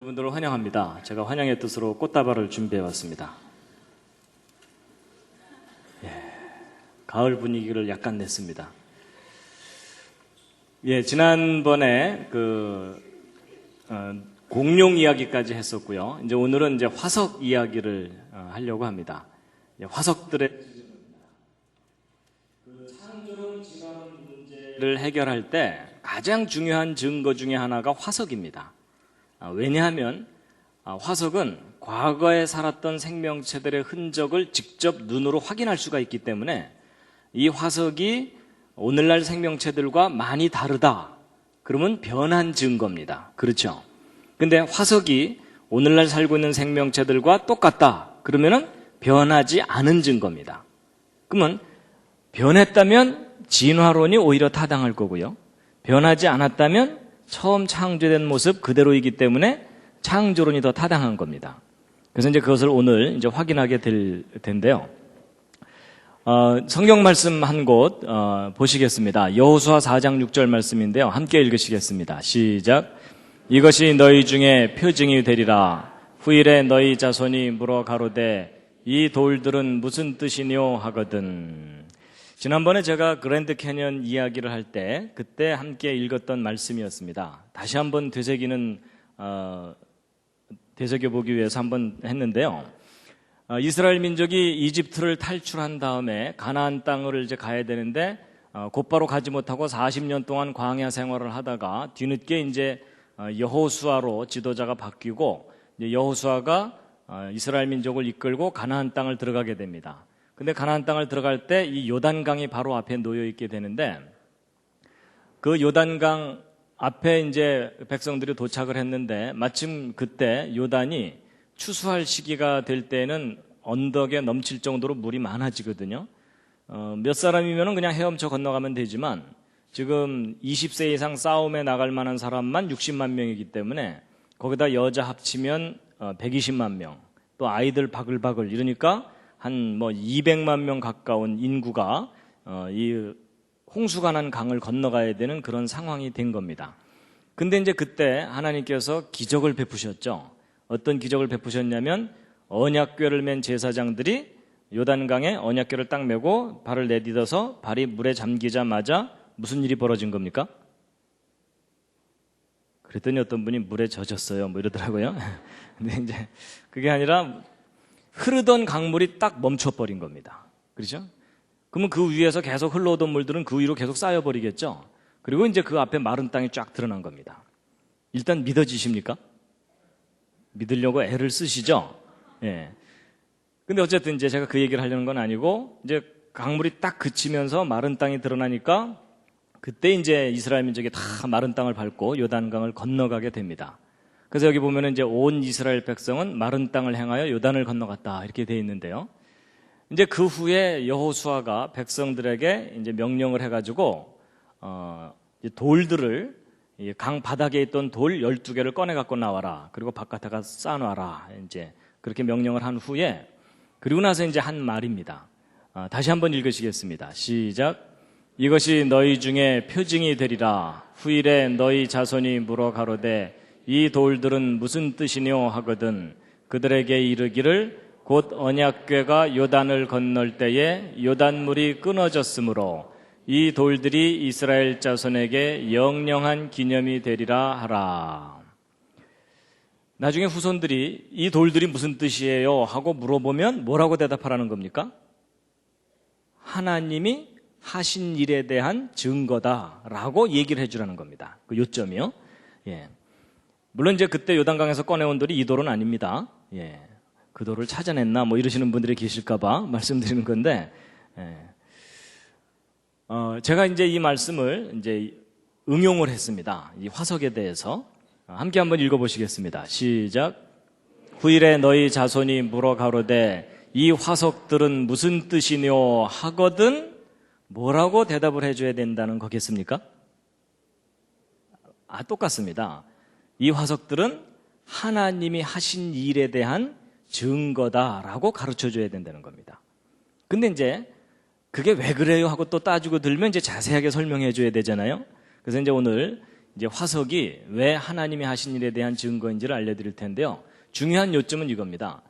여러분들을 환영합니다. 제가 환영의 뜻으로 꽃다발을 준비해 왔습니다. 가을 분위기를 약간 냈습니다. 지난번에 공룡 이야기까지 했었고요. 이제 오늘은 화석 이야기를 하려고 합니다. 화석들의 창조론 질환 문제를 해결할 때 가장 중요한 증거 중에 하나가 화석입니다. 왜냐하면 화석은 과거에 살았던 생명체들의 흔적을 직접 눈으로 확인할 수가 있기 때문에 이 화석이 오늘날 생명체들과 많이 다르다. 그러면 변한 증거입니다. 그렇죠? 근데 화석이 오늘날 살고 있는 생명체들과 똑같다. 그러면은 변하지 않은 증거입니다. 그러면 변했다면 진화론이 오히려 타당할 거고요. 변하지 않았다면 처음 창조된 모습 그대로이기 때문에 창조론이 더 타당한 겁니다. 그래서 그것을 오늘 확인하게 될 텐데요. 성경 말씀 한 곳 보시겠습니다. 여호수아 4장 6절 말씀인데요. 함께 읽으시겠습니다. 시작. 이것이 너희 중에 표징이 되리라. 후일에 너희 자손이 물어 가로되 이 돌들은 무슨 뜻이뇨 하거든. 지난번에 제가 그랜드 캐년 이야기를 할 때 그때 함께 읽었던 말씀이었습니다. 다시 한번 되새겨보기 위해서 한번 했는데요. 이스라엘 민족이 이집트를 탈출한 다음에 가나안 땅을 가야 되는데 곧바로 가지 못하고 40년 동안 광야 생활을 하다가 뒤늦게 여호수아로 지도자가 바뀌고 여호수아가 이스라엘 민족을 이끌고 가나안 땅을 들어가게 됩니다. 근데 가나안 땅을 들어갈 때 이 요단강이 바로 앞에 놓여 있게 되는데 그 요단강 앞에 백성들이 도착을 했는데 마침 그때 요단이 추수할 시기가 될 때는 언덕에 넘칠 정도로 물이 많아지거든요. 몇 사람이면 그냥 헤엄쳐 건너가면 되지만 지금 20세 이상 싸움에 나갈 만한 사람만 60만 명이기 때문에 거기다 여자 합치면 120만 명, 또 아이들 바글바글 이러니까 한 200만 명 가까운 인구가 이 홍수가 난 강을 건너가야 되는 그런 상황이 된 겁니다. 근데 그때 하나님께서 기적을 베푸셨죠. 어떤 기적을 베푸셨냐면 언약궤를 맨 제사장들이 요단강에 언약궤를 딱 메고 발을 내딛어서 발이 물에 잠기자마자 무슨 일이 벌어진 겁니까? 그랬더니 어떤 분이 물에 젖었어요. 이러더라고요. 근데 그게 아니라 흐르던 강물이 딱 멈춰버린 겁니다. 그렇죠? 그러면 그 위에서 계속 흘러오던 물들은 그 위로 계속 쌓여버리겠죠? 그리고 그 앞에 마른 땅이 쫙 드러난 겁니다. 일단 믿어지십니까? 믿으려고 애를 쓰시죠? 근데 어쨌든 제가 그 얘기를 하려는 건 아니고 강물이 딱 그치면서 마른 땅이 드러나니까 그때 이스라엘 민족이 다 마른 땅을 밟고 요단강을 건너가게 됩니다. 그래서 여기 보면은 온 이스라엘 백성은 마른 땅을 향하여 요단을 건너갔다 이렇게 되어 있는데요. 그 후에 여호수아가 백성들에게 명령을 해가지고 돌들을 강 바닥에 있던 돌 12개를 꺼내 갖고 나와라. 그리고 바깥에가 쌓아놔라. 그렇게 명령을 한 후에 그리고 나서 한 말입니다. 다시 한번 읽으시겠습니다. 시작. 이것이 너희 중에 표징이 되리라. 후일에 너희 자손이 물어 가로되 이 돌들은 무슨 뜻이뇨 하거든. 그들에게 이르기를 곧 언약궤가 요단을 건널 때에 요단물이 끊어졌으므로 이 돌들이 이스라엘 자손에게 영영한 기념이 되리라 하라. 나중에 후손들이 이 돌들이 무슨 뜻이에요 하고 물어보면 뭐라고 대답하라는 겁니까? 하나님이 하신 일에 대한 증거다라고 얘기를 해주라는 겁니다. 그 요점이요. 물론 그때 요단강에서 꺼내온 돌이 이 돌은 아닙니다. 그 돌을 찾아냈나 이러시는 분들이 계실까봐 말씀드리는 건데, 제가 이 말씀을 응용을 했습니다. 이 화석에 대해서 함께 한번 읽어보시겠습니다. 시작. 후일에 너희 자손이 물어 가로되 이 화석들은 무슨 뜻이뇨 하거든. 뭐라고 대답을 해줘야 된다는 거겠습니까? 똑같습니다. 이 화석들은 하나님이 하신 일에 대한 증거다라고 가르쳐줘야 된다는 겁니다. 근데 그게 왜 그래요 하고 또 따지고 들면 자세하게 설명해줘야 되잖아요. 그래서 오늘 이제 화석이 왜 하나님이 하신 일에 대한 증거인지를 알려드릴 텐데요. 중요한 요점은 이겁니다.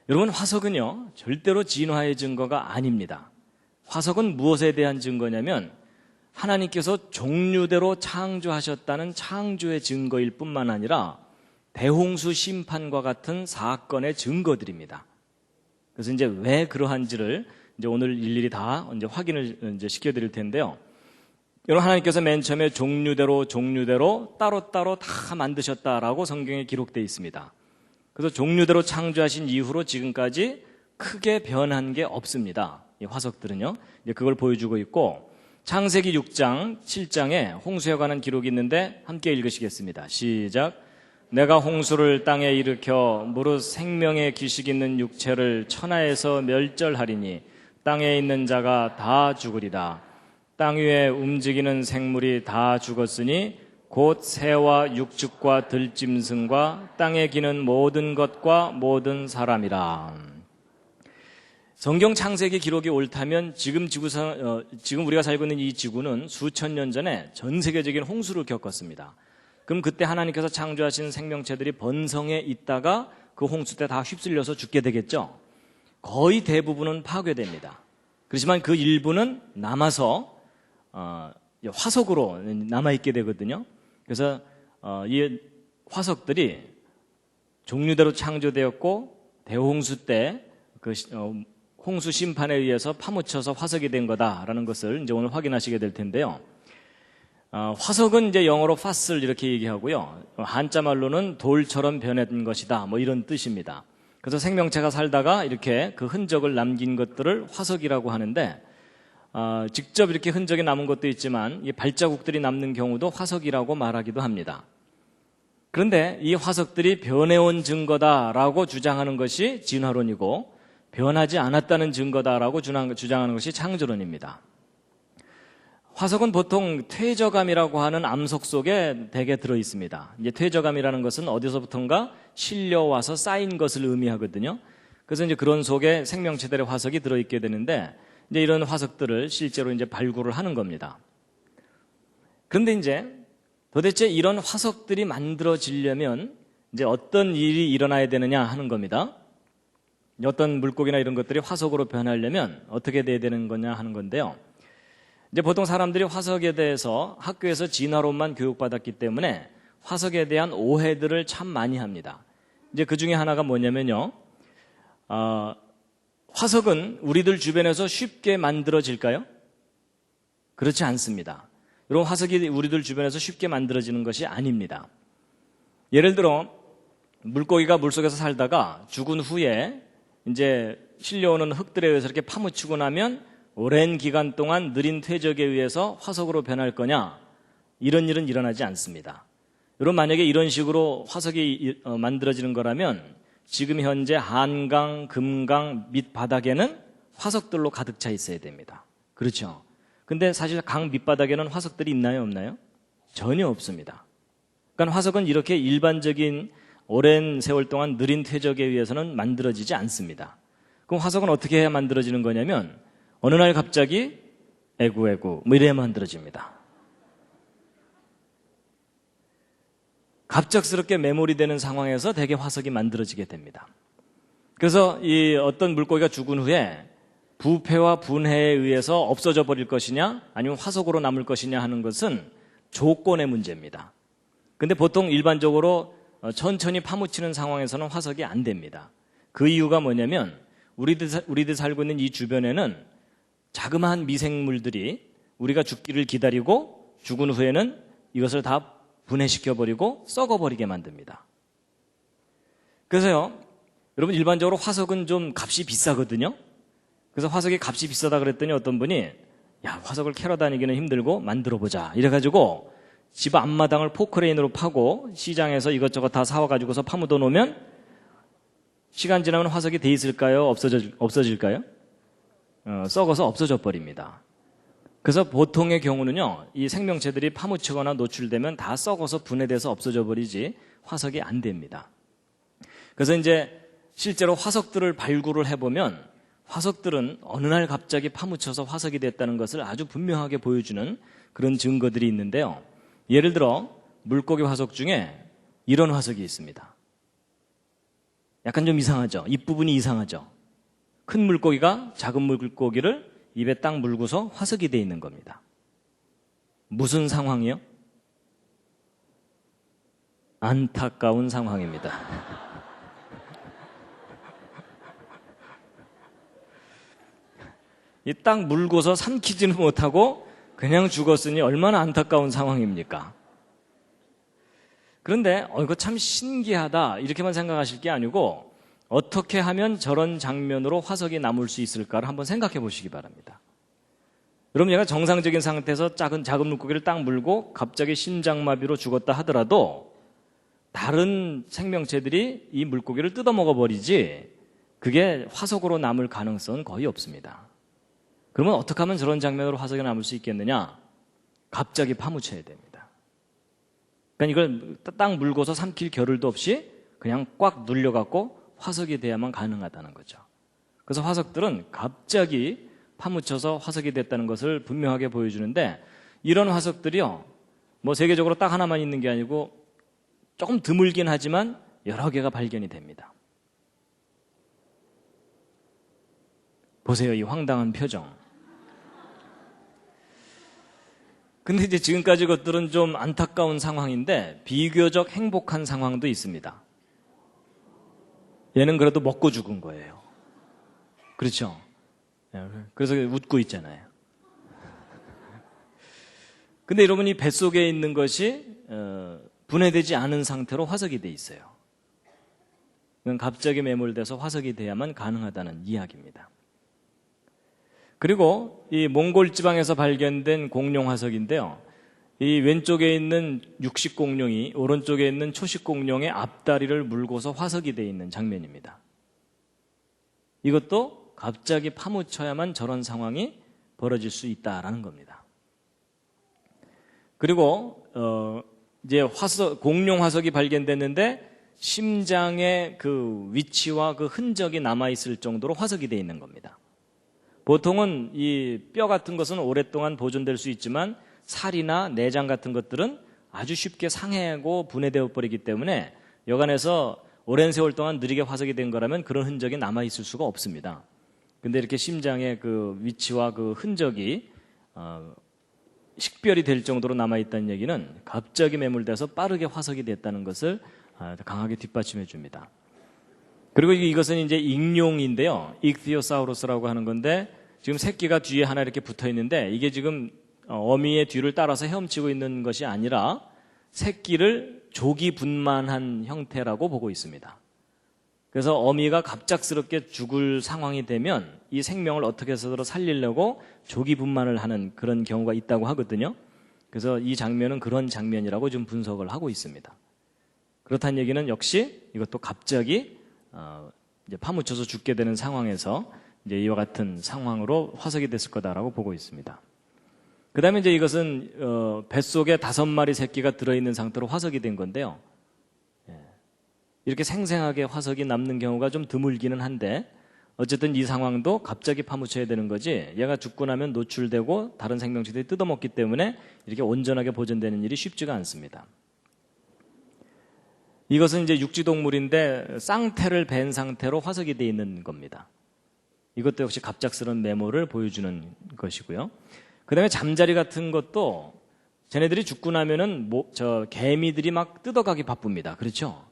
여러분, 화석은요, 절대로 진화의 증거가 아닙니다. 화석은 무엇에 대한 증거냐면 하나님께서 종류대로 창조하셨다는 창조의 증거일 뿐만 아니라 대홍수 심판과 같은 사건의 증거들입니다. 그래서 이제 왜 그러한지를 이제 오늘 일일이 다 이제 확인을 이제 시켜드릴 텐데요. 여러분, 하나님께서 맨 처음에 종류대로 따로따로 다 만드셨다라고 성경에 기록되어 있습니다. 그래서 종류대로 창조하신 이후로 지금까지 크게 변한 게 없습니다. 이 화석들은요. 이제 그걸 보여주고 있고, 창세기 6장, 7장에 홍수에 관한 기록이 있는데 함께 읽으시겠습니다. 시작. 내가 홍수를 땅에 일으켜 무릇 생명의 기식 있는 육체를 천하에서 멸절하리니 땅에 있는 자가 다 죽으리라. 땅 위에 움직이는 생물이 다 죽었으니 곧 새와 육축과 들짐승과 땅에 기는 모든 것과 모든 사람이라. 성경 창세기 기록이 옳다면 지금 우리가 살고 있는 이 지구는 수천 년 전에 전 세계적인 홍수를 겪었습니다. 그럼 그때 하나님께서 창조하신 생명체들이 번성해 있다가 그 홍수 때 다 휩쓸려서 죽게 되겠죠. 거의 대부분은 파괴됩니다. 그렇지만 그 일부는 남아서 화석으로 남아있게 되거든요. 그래서 이 화석들이 종류대로 창조되었고 대홍수 때 그 홍수 심판에 의해서 파묻혀서 화석이 된 거다라는 것을 이제 오늘 확인하시게 될 텐데요. 화석은 이제 영어로 fossil 이렇게 얘기하고요. 한자 말로는 돌처럼 변한 것이다. 뭐 이런 뜻입니다. 그래서 생명체가 살다가 이렇게 그 흔적을 남긴 것들을 화석이라고 하는데, 직접 이렇게 흔적이 남은 것도 있지만 이 발자국들이 남는 경우도 화석이라고 말하기도 합니다. 그런데 이 화석들이 변해온 증거다라고 주장하는 것이 진화론이고, 변하지 않았다는 증거다라고 주장하는 것이 창조론입니다. 화석은 보통 퇴적암이라고 하는 암석 속에 대개 들어 있습니다. 이제 퇴적암이라는 것은 어디서부턴가 실려와서 쌓인 것을 의미하거든요. 그래서 이제 그런 속에 생명체들의 화석이 들어 있게 되는데, 이제 이런 화석들을 실제로 이제 발굴을 하는 겁니다. 그런데 이제 도대체 이런 화석들이 만들어지려면 이제 어떤 일이 일어나야 되느냐 하는 겁니다. 어떤 물고기나 이런 것들이 화석으로 변하려면 어떻게 돼야 되는 거냐 하는 건데요. 이제 보통 사람들이 화석에 대해서 학교에서 진화론만 교육받았기 때문에 화석에 대한 오해들을 참 많이 합니다. 이제 그 중에 하나가 뭐냐면요. 화석은 우리들 주변에서 쉽게 만들어질까요? 그렇지 않습니다. 여러분, 화석이 우리들 주변에서 쉽게 만들어지는 것이 아닙니다. 예를 들어 물고기가 물속에서 살다가 죽은 후에 이제 실려오는 흙들에 의해서 이렇게 파묻히고 나면 오랜 기간 동안 느린 퇴적에 의해서 화석으로 변할 거냐? 이런 일은 일어나지 않습니다. 여러분, 만약에 이런 식으로 화석이 만들어지는 거라면 지금 현재 한강, 금강 밑바닥에는 화석들로 가득 차 있어야 됩니다. 그렇죠? 근데 사실 강 밑바닥에는 화석들이 있나요, 없나요? 전혀 없습니다. 그러니까 화석은 이렇게 일반적인 오랜 세월 동안 느린 퇴적에 의해서는 만들어지지 않습니다. 그럼 화석은 어떻게 해야 만들어지는 거냐면 어느 날 갑자기 에구에구 뭐 이래야 만들어집니다. 갑작스럽게 매몰이 되는 상황에서 대개 화석이 만들어지게 됩니다. 그래서 이 어떤 물고기가 죽은 후에 부패와 분해에 의해서 없어져 버릴 것이냐 아니면 화석으로 남을 것이냐 하는 것은 조건의 문제입니다. 근데 보통 일반적으로 천천히 파묻히는 상황에서는 화석이 안 됩니다. 그 이유가 뭐냐면 우리들 살고 있는 이 주변에는 자그마한 미생물들이 우리가 죽기를 기다리고 죽은 후에는 이것을 다 분해시켜버리고 썩어버리게 만듭니다. 그래서요, 여러분, 일반적으로 화석은 좀 값이 비싸거든요. 그래서 화석이 값이 비싸다 그랬더니 어떤 분이 야, 화석을 캐러 다니기는 힘들고 만들어보자 이래가지고 집 앞마당을 포크레인으로 파고 시장에서 이것저것 다 사와가지고서 파묻어 놓으면 시간 지나면 화석이 돼 있을까요? 없어질까요? 썩어서 없어져 버립니다. 그래서 보통의 경우는요, 이 생명체들이 파묻히거나 노출되면 다 썩어서 분해돼서 없어져 버리지 화석이 안 됩니다. 그래서 이제 실제로 화석들을 발굴을 해보면 화석들은 어느 날 갑자기 파묻혀서 화석이 됐다는 것을 아주 분명하게 보여주는 그런 증거들이 있는데요. 예를 들어 물고기 화석 중에 이런 화석이 있습니다. 약간 좀 이상하죠? 입부분이 이상하죠? 큰 물고기가 작은 물고기를 입에 딱 물고서 화석이 돼 있는 겁니다. 무슨 상황이요? 안타까운 상황입니다. 이 딱 물고서 삼키지는 못하고 그냥 죽었으니 얼마나 안타까운 상황입니까? 그런데 이거 참 신기하다 이렇게만 생각하실 게 아니고 어떻게 하면 저런 장면으로 화석이 남을 수 있을까를 한번 생각해 보시기 바랍니다. 여러분, 얘가 정상적인 상태에서 작은 물고기를 딱 물고 갑자기 심장마비로 죽었다 하더라도 다른 생명체들이 이 물고기를 뜯어먹어 버리지 그게 화석으로 남을 가능성은 거의 없습니다. 그러면 어떻게 하면 저런 장면으로 화석이 남을 수 있겠느냐? 갑자기 파묻혀야 됩니다. 그러니까 이걸 딱 물고서 삼킬 겨를도 없이 그냥 꽉 눌려갖고 화석이 돼야만 가능하다는 거죠. 그래서 화석들은 갑자기 파묻혀서 화석이 됐다는 것을 분명하게 보여주는데, 이런 화석들이요, 뭐 세계적으로 딱 하나만 있는 게 아니고 조금 드물긴 하지만 여러 개가 발견이 됩니다. 보세요, 이 황당한 표정. 근데 이제 지금까지 것들은 좀 안타까운 상황인데 비교적 행복한 상황도 있습니다. 얘는 그래도 먹고 죽은 거예요. 그렇죠? 그래서 웃고 있잖아요. 근데 여러분, 이 뱃속에 있는 것이 분해되지 않은 상태로 화석이 돼 있어요. 그건 갑자기 매몰돼서 화석이 돼야만 가능하다는 이야기입니다. 그리고 이 몽골 지방에서 발견된 공룡 화석인데요, 이 왼쪽에 있는 육식 공룡이 오른쪽에 있는 초식 공룡의 앞다리를 물고서 화석이 되어 있는 장면입니다. 이것도 갑자기 파묻혀야만 저런 상황이 벌어질 수 있다라는 겁니다. 그리고 이제 공룡 화석이 발견됐는데 심장의 그 위치와 그 흔적이 남아있을 정도로 화석이 되어 있는 겁니다. 보통은 이 뼈 같은 것은 오랫동안 보존될 수 있지만 살이나 내장 같은 것들은 아주 쉽게 상해하고 분해되어 버리기 때문에 여간에서 오랜 세월 동안 느리게 화석이 된 거라면 그런 흔적이 남아있을 수가 없습니다. 근데 이렇게 심장의 그 위치와 그 흔적이 식별이 될 정도로 남아있다는 얘기는 갑자기 매몰돼서 빠르게 화석이 됐다는 것을 강하게 뒷받침해 줍니다. 그리고 이것은 이제 익룡인데요, 익티오사우루스라고 하는 건데 지금 새끼가 뒤에 하나 이렇게 붙어 있는데 이게 지금 어미의 뒤를 따라서 헤엄치고 있는 것이 아니라 새끼를 조기 분만한 형태라고 보고 있습니다. 그래서 어미가 갑작스럽게 죽을 상황이 되면 이 생명을 어떻게 해서든 살리려고 조기 분만을 하는 그런 경우가 있다고 하거든요. 그래서 이 장면은 그런 장면이라고 좀 분석을 하고 있습니다. 그렇다는 얘기는 역시 이것도 갑자기 이제 파묻혀서 죽게 되는 상황에서 이제 이와 같은 상황으로 화석이 됐을 거다라고 보고 있습니다. 그 다음에 이제 이것은 뱃속에 5마리 새끼가 들어있는 상태로 화석이 된 건데요. 이렇게 생생하게 화석이 남는 경우가 좀 드물기는 한데 어쨌든 이 상황도 갑자기 파묻혀야 되는 거지, 얘가 죽고 나면 노출되고 다른 생명체들이 뜯어먹기 때문에 이렇게 온전하게 보존되는 일이 쉽지가 않습니다. 이것은 이제 육지동물인데 쌍태를 벤 상태로 화석이 되어 있는 겁니다. 이것도 역시 갑작스러운 메모를 보여주는 것이고요. 그 다음에 잠자리 같은 것도 쟤네들이 죽고 나면은 개미들이 막 뜯어가기 바쁩니다. 그렇죠?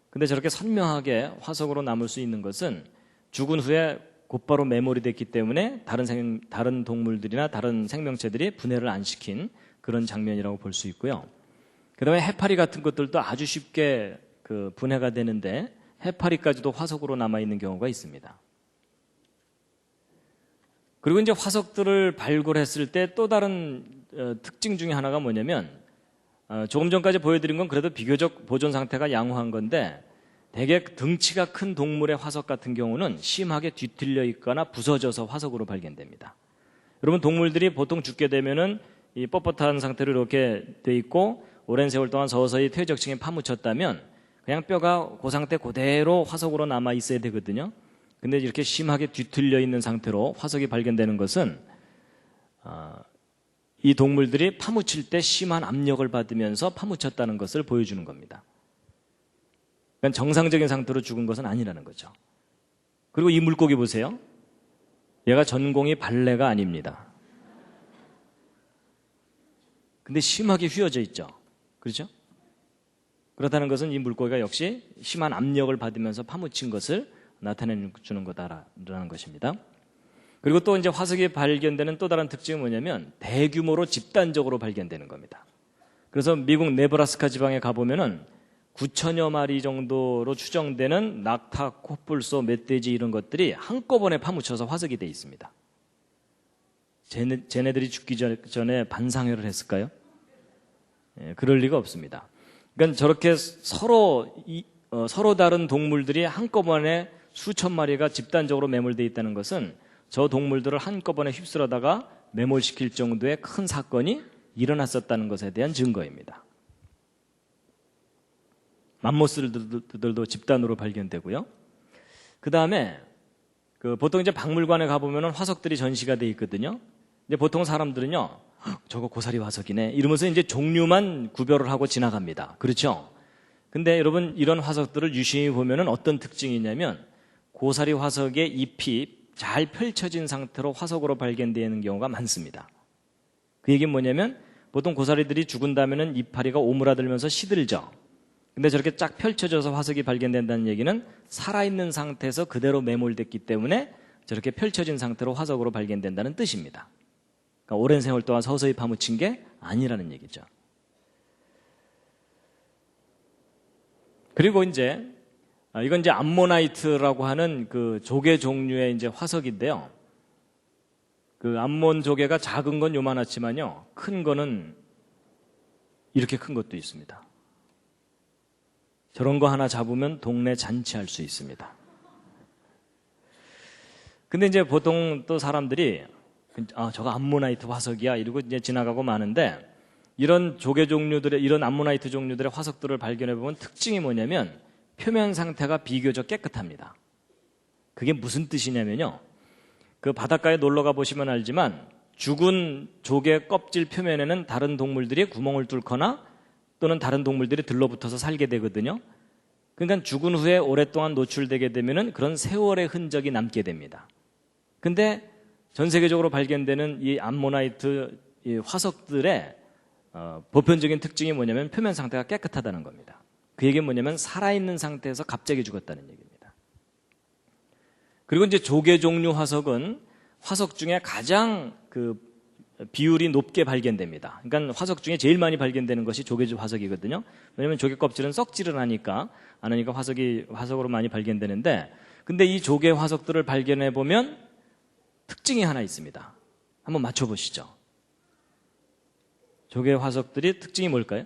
근데 저렇게 선명하게 화석으로 남을 수 있는 것은 죽은 후에 곧바로 메모리 됐기 때문에 다른 동물들이나 다른 생명체들이 분해를 안 시킨 그런 장면이라고 볼 수 있고요. 그 다음에 해파리 같은 것들도 아주 쉽게 그 분해가 되는데 해파리까지도 화석으로 남아있는 경우가 있습니다. 그리고 이제 화석들을 발굴했을 때 또 다른 특징 중에 하나가 뭐냐면, 조금 전까지 보여드린 건 그래도 비교적 보존 상태가 양호한 건데 대개 등치가 큰 동물의 화석 같은 경우는 심하게 뒤틀려 있거나 부서져서 화석으로 발견됩니다. 여러분, 동물들이 보통 죽게 되면은 이 뻣뻣한 상태로 이렇게 돼 있고 오랜 세월 동안 서서히 퇴적층에 파묻혔다면 그냥 뼈가 그 상태 그대로 화석으로 남아 있어야 되거든요. 근데 이렇게 심하게 뒤틀려 있는 상태로 화석이 발견되는 것은 이 동물들이 파묻힐 때 심한 압력을 받으면서 파묻혔다는 것을 보여주는 겁니다. 그러니까 정상적인 상태로 죽은 것은 아니라는 거죠. 그리고 이 물고기 보세요. 얘가 전공이 발레가 아닙니다. 근데 심하게 휘어져 있죠. 그렇죠? 그렇다는 것은 이 물고기가 역시 심한 압력을 받으면서 파묻힌 것을 나타내 주는 거다라는 것입니다. 그리고 또 이제 화석이 발견되는 또 다른 특징은 뭐냐면 대규모로 집단적으로 발견되는 겁니다. 그래서 미국 네브라스카 지방에 가보면은 9천여 마리 정도로 추정되는 낙타, 코뿔소, 멧돼지 이런 것들이 한꺼번에 파묻혀서 화석이 돼 있습니다. 쟤네들이 죽기 전에 반상회를 했을까요? 예, 그럴 리가 없습니다. 그러니까 저렇게 서로 다른 동물들이 한꺼번에 수천 마리가 집단적으로 매몰되어 있다는 것은 저 동물들을 한꺼번에 휩쓸어다가 매몰시킬 정도의 큰 사건이 일어났었다는 것에 대한 증거입니다. 맘모스들도 집단으로 발견되고요. 그 다음에 보통 이제 박물관에 가보면 화석들이 전시가 돼 있거든요. 근데 보통 사람들은요, 저거 고사리 화석이네 이러면서 이제 종류만 구별을 하고 지나갑니다. 그렇죠? 근데 여러분 이런 화석들을 유심히 보면은 어떤 특징이 있냐면 고사리 화석의 잎이 잘 펼쳐진 상태로 화석으로 발견되는 경우가 많습니다. 그 얘기는 뭐냐면 보통 고사리들이 죽은 다음에는 이파리가 오므라들면서 시들죠. 근데 저렇게 쫙 펼쳐져서 화석이 발견된다는 얘기는 살아있는 상태에서 그대로 매몰됐기 때문에 저렇게 펼쳐진 상태로 화석으로 발견된다는 뜻입니다. 그러니까 오랜 세월 동안 서서히 파묻힌 게 아니라는 얘기죠. 그리고 이건 이제 암모나이트라고 하는 그 조개 종류의 이제 화석인데요. 그 암몬 조개가 작은 건 요만하지만요, 큰 거는 이렇게 큰 것도 있습니다. 저런 거 하나 잡으면 동네 잔치할 수 있습니다. 근데 이제 보통 또 사람들이 저거 암모나이트 화석이야 이러고 이제 지나가고 마는데 이런 조개 종류들의 이런 암모나이트 종류들의 화석들을 발견해 보면 특징이 뭐냐면 표면 상태가 비교적 깨끗합니다. 그게 무슨 뜻이냐면요. 그 바닷가에 놀러 가 보시면 알지만 죽은 조개 껍질 표면에는 다른 동물들이 구멍을 뚫거나 또는 다른 동물들이 들러붙어서 살게 되거든요. 그러니까 죽은 후에 오랫동안 노출되게 되면은 그런 세월의 흔적이 남게 됩니다. 근데 전 세계적으로 발견되는 이 암모나이트 이 화석들의 보편적인 특징이 뭐냐면 표면 상태가 깨끗하다는 겁니다. 그 얘기는 뭐냐면 살아있는 상태에서 갑자기 죽었다는 얘기입니다. 그리고 이제 조개 종류 화석은 화석 중에 가장 비율이 높게 발견됩니다. 그러니까 화석 중에 제일 많이 발견되는 것이 조개 화석이거든요. 왜냐하면 조개 껍질은 썩지를 않으니까 화석으로 많이 발견되는데, 근데 이 조개 화석들을 발견해 보면 특징이 하나 있습니다. 한번 맞춰보시죠. 조개 화석들이 특징이 뭘까요?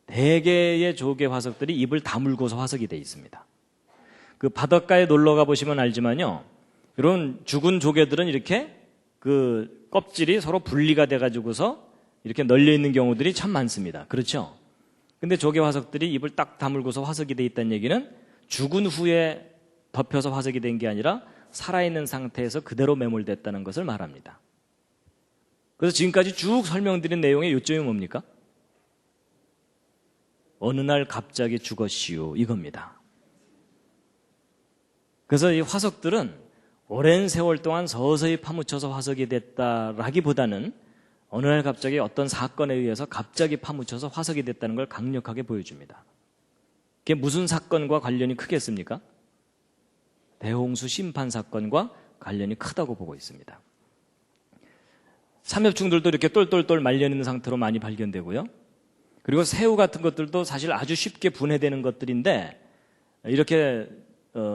대개의 조개 화석들이 입을 다물고서 화석이 되어 있습니다. 그 바닷가에 놀러 가 보시면 알지만요, 이런 죽은 조개들은 이렇게 그 껍질이 서로 분리가 돼가지고서 이렇게 널려 있는 경우들이 참 많습니다. 그렇죠? 근데 조개 화석들이 입을 딱 다물고서 화석이 돼 있다는 얘기는 죽은 후에 덮여서 화석이 된 게 아니라 살아있는 상태에서 그대로 매몰됐다는 것을 말합니다. 그래서 지금까지 쭉 설명드린 내용의 요점이 뭡니까? 어느 날 갑자기 죽었시오 이겁니다. 그래서 이 화석들은 오랜 세월 동안 서서히 파묻혀서 화석이 됐다라기보다는 어느 날 갑자기 어떤 사건에 의해서 갑자기 파묻혀서 화석이 됐다는 걸 강력하게 보여줍니다. 그게 무슨 사건과 관련이 크겠습니까? 대홍수 심판 사건과 관련이 크다고 보고 있습니다. 삼엽충들도 이렇게 똘똘똘 말려있는 상태로 많이 발견되고요. 그리고 새우 같은 것들도 사실 아주 쉽게 분해되는 것들인데 이렇게